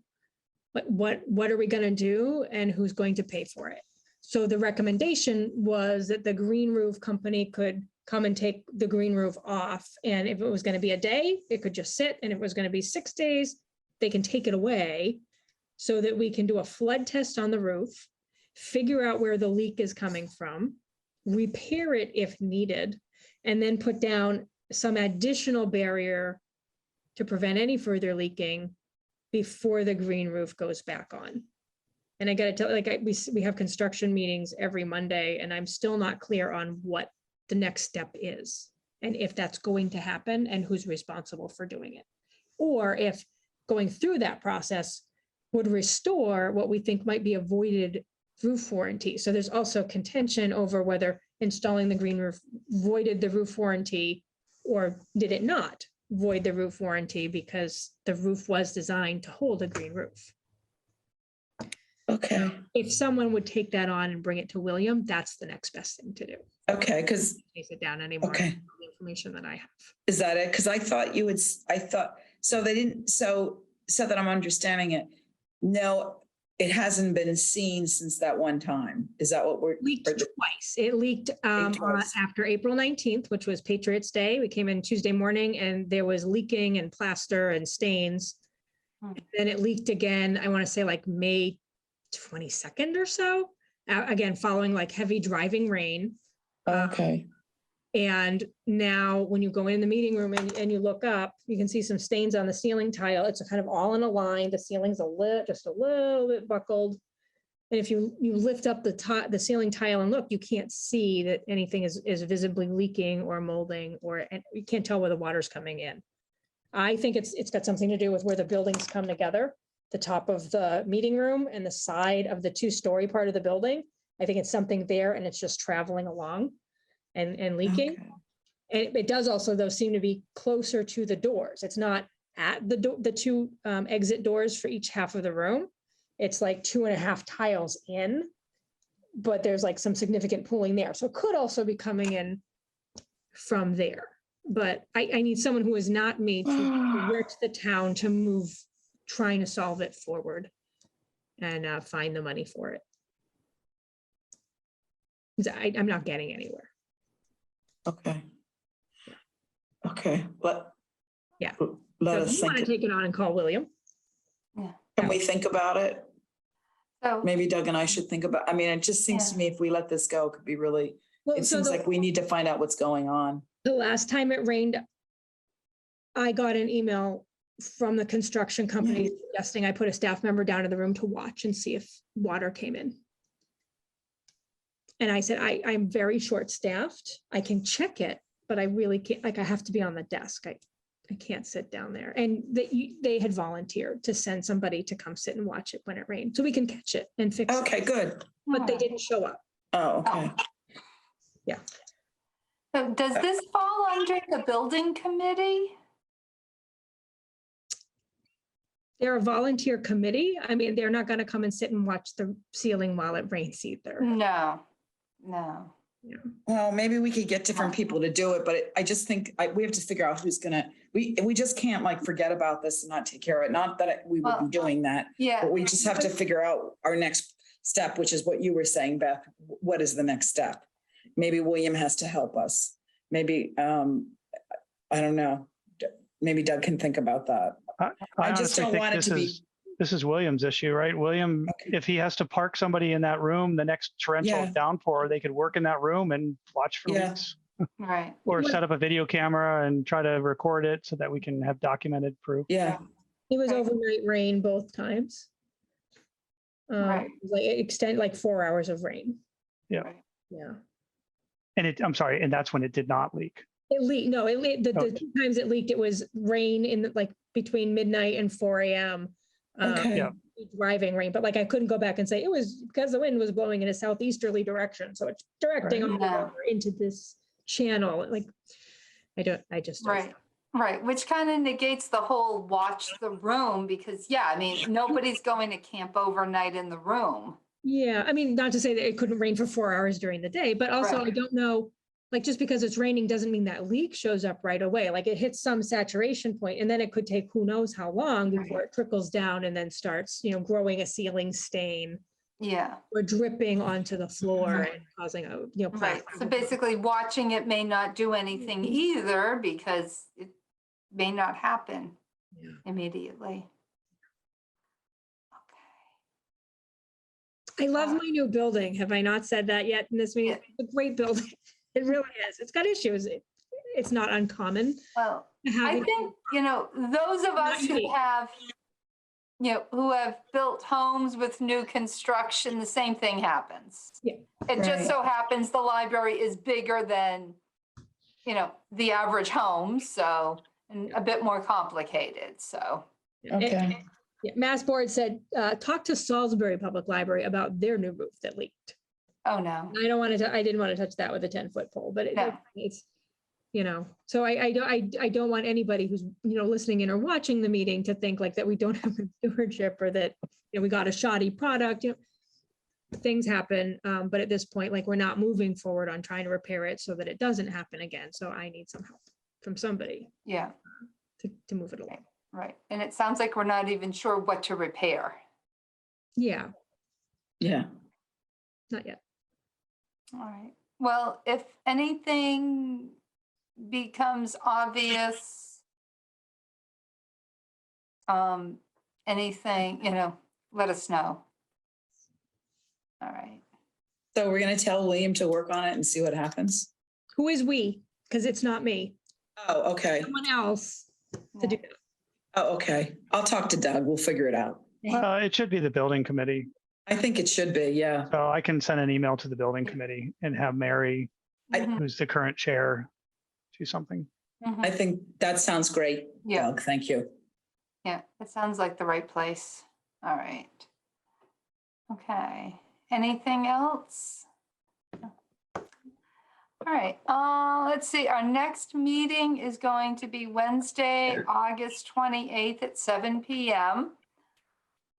But what are we going to do and who's going to pay for it? So the recommendation was that the green roof company could come and take the green roof off. And if it was going to be a day, it could just sit. And if it was going to be 6 days, they can take it away so that we can do a flood test on the roof, figure out where the leak is coming from, repair it if needed, and then put down some additional barrier to prevent any further leaking before the green roof goes back on. And I got to tell, we have construction meetings every Monday, and I'm still not clear on what the next step is and if that's going to happen and who's responsible for doing it. Or if going through that process would restore what we think might be a voided roof warranty. So there's also contention over whether installing the green roof voided the roof warranty or did it not void the roof warranty because the roof was designed to hold a green roof. Okay. If someone would take that on and bring it to William, that's the next best thing to do. Okay, because Chase it down anymore. Okay. The information that I have. is that it? Because I thought you would. So they didn't. So that I'm understanding it. No, it hasn't been seen since that one time. Is that what we're Leaked twice. It leaked twice. after April 19th, which was Patriots Day. We came in Tuesday morning and there was leaking and plaster and stains. And then it leaked again, I want to say like May 22nd or so. Again, following like heavy driving rain. Okay. And now when you go in the meeting room and you look up, you can see some stains on the ceiling tile. It's kind of all in a line. The ceiling's just a little bit buckled. And if you lift up the ceiling tile and look, you can't see that anything is visibly leaking or molding, and you can't tell where the water's coming in. I think it's got something to do with where the buildings come together, the top of the meeting room and the side of the 2-story part of the building. I think it's something there and it's just traveling along and leaking. Okay. And it does also, though, seem to be closer to the doors. It's not at the 2 exit doors for each half of the room. It's like 2.5 tiles in, but there's like some significant pooling there. So it could also be coming in from there. But I need someone who is not me to direct the town to move, trying to solve it forward and find the money for it. 'Cause I'm not getting anywhere. Okay. Okay. Yeah. Let So us if you want to think. take it on and call William. Can we think about it? So, Maybe Doug and I should think about, it just seems to me if we let this go, it could be really, Well, it so seems like we need to find out what's going on. the last time it rained, I got an email from the construction company suggesting I put a staff member down in the room to watch and see if water came in. And I said, I'm very short-staffed. I can check it, but I really can't, I have to be on the desk. I can't sit down there. And they had volunteered to send somebody to come sit and watch it when it rained, so we can catch it and fix it. Okay, good. But they didn't show up. Oh, okay. Yeah. so does this fall under the building committee? They're a volunteer committee. I mean, they're not going to come and sit and watch the ceiling while it rains either. No. Well, maybe we could get different people to do it, but I just think we have to figure out who's gonna, we just can't like forget about this and not take care of it. Not that we would be doing that, Yeah. but we just have to figure out our next step, which is what you were saying, Beth. What is the next step? Maybe William has to help us. Maybe, I don't know. Maybe Doug can think about that. I just honestly don't think want it to be. This is William's issue, right? William, Okay. if he has to park somebody in that room, the next torrential Yeah. downpour, they could work in that room and watch for Yeah. leaks. Right. Or set up a video camera and try to record it so that we can have documented proof. Yeah, It was Right. overnight rain both times. Right. Like it extended like 4 hours of rain. Yeah. Right. Yeah. I'm sorry, and that's when it did not leak. It leaked, no, it leaked, the Okay. 2 times it leaked, it was rain in like between midnight and 4 a.m. Okay. Yeah. Driving rain, but like I couldn't go back and say it was because the wind was blowing in a southeasterly direction. So it's directing Right. all the No. water into this channel. Like I just don't. Right, right, which kind of negates the whole watch the room because, yeah, I mean, nobody's going to camp overnight in the room. Yeah, I mean, not to say that it couldn't rain for 4 hours during the day, but also Right. I don't know, like just because it's raining doesn't mean that leak shows up right away. Like it hits some saturation point and then it could take who knows how long before it trickles down and then starts, growing a ceiling stain Yeah, or dripping onto the floor Right. and causing a, right. plastic. So basically, watching it may not do anything either because it may not happen Yeah. immediately. I love my new building. Have I not said that yet in this meeting? Yeah. It's a great building. It really is. It's got issues. It's not uncommon Well, to have I it. think, those of us who unique. have, who have built homes with new construction, the same thing happens. Yeah. It just Right. so happens the library is bigger than, the average home, so, and a bit more complicated, so. Okay. Yeah, Mass Board said, talk to Salisbury Public Library about their new roof that leaked. Oh, no. I didn't want to touch that with a 10-foot pole, but No. it's, so I don't want anybody who's, listening in or watching the meeting to think like that we don't have good stewardship or that, we got a shoddy product, things happen. But at this point, like we're not moving forward on trying to repair it so that it doesn't happen again. So I need some help from somebody Yeah, to move it along. right. And it sounds like we're not even sure what to repair. Yeah, Yeah. not yet. All right. Well, if anything becomes obvious, anything, let us know. All right. So we're gonna tell William to work on it and see what happens. Who is we? Because it's not me. Oh, okay. Someone else to do that. Oh, okay. I'll talk to Doug. We'll figure it out. It should be the building committee. I think it should be, yeah. So I can send an email to the building committee and have Mary, Mhm, who's the current chair, do something. mhm. I think that sounds great, Yeah. Doug. Thank you. Yeah, it sounds like the right place. All right. Okay, anything else? All right, let's see, our next meeting is going to be Wednesday, August 28th at 7 PM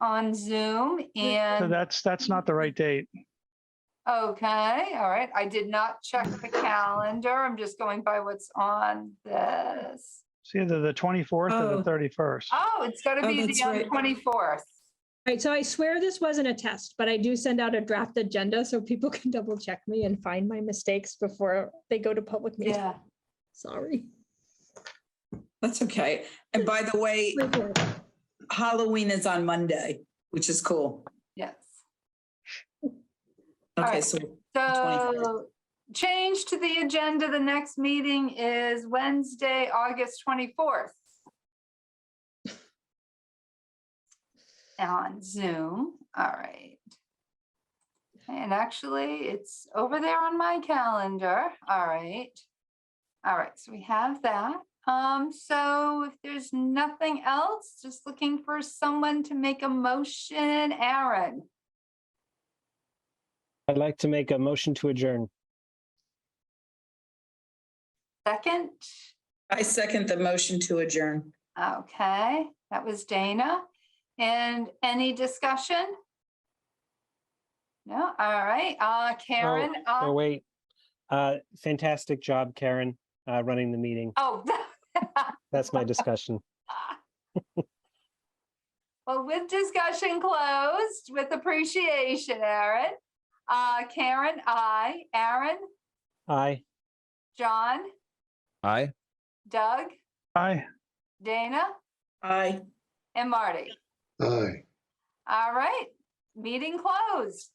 on Zoom So and, that's not the right date. okay, all right. I did not check the calendar. I'm just going by what's on this. It's either the 24th or Oh. the 31st. Oh, it's got to Oh, be that's the right. 24th. All right, so I swear this wasn't a test, but I do send out a draft agenda so people can double check me and find my mistakes before they go to public meeting. Yeah. Sorry. That's okay. And by the way, Halloween is on Monday, which is cool. Yes. Okay, right. so So change to the agenda. The next meeting is Wednesday, August 24th. On Zoom. All right. And actually, it's over there on my calendar. All right. All right, so we have that. So if there's nothing else, just looking for someone to make a motion. Aaron, I'd like to make a motion to adjourn. second. I second the motion to adjourn. Okay, that was Dana. And any discussion? No, all right, Karen. Oh, wait. Fantastic job, Karen, running the meeting. Oh. That's my discussion. Well, with discussion closed, with appreciation, Aaron. Karen, aye. Aaron, Aye. John, Aye. Doug, Aye. Dana, Aye. and Marty. Aye. All right, meeting closed.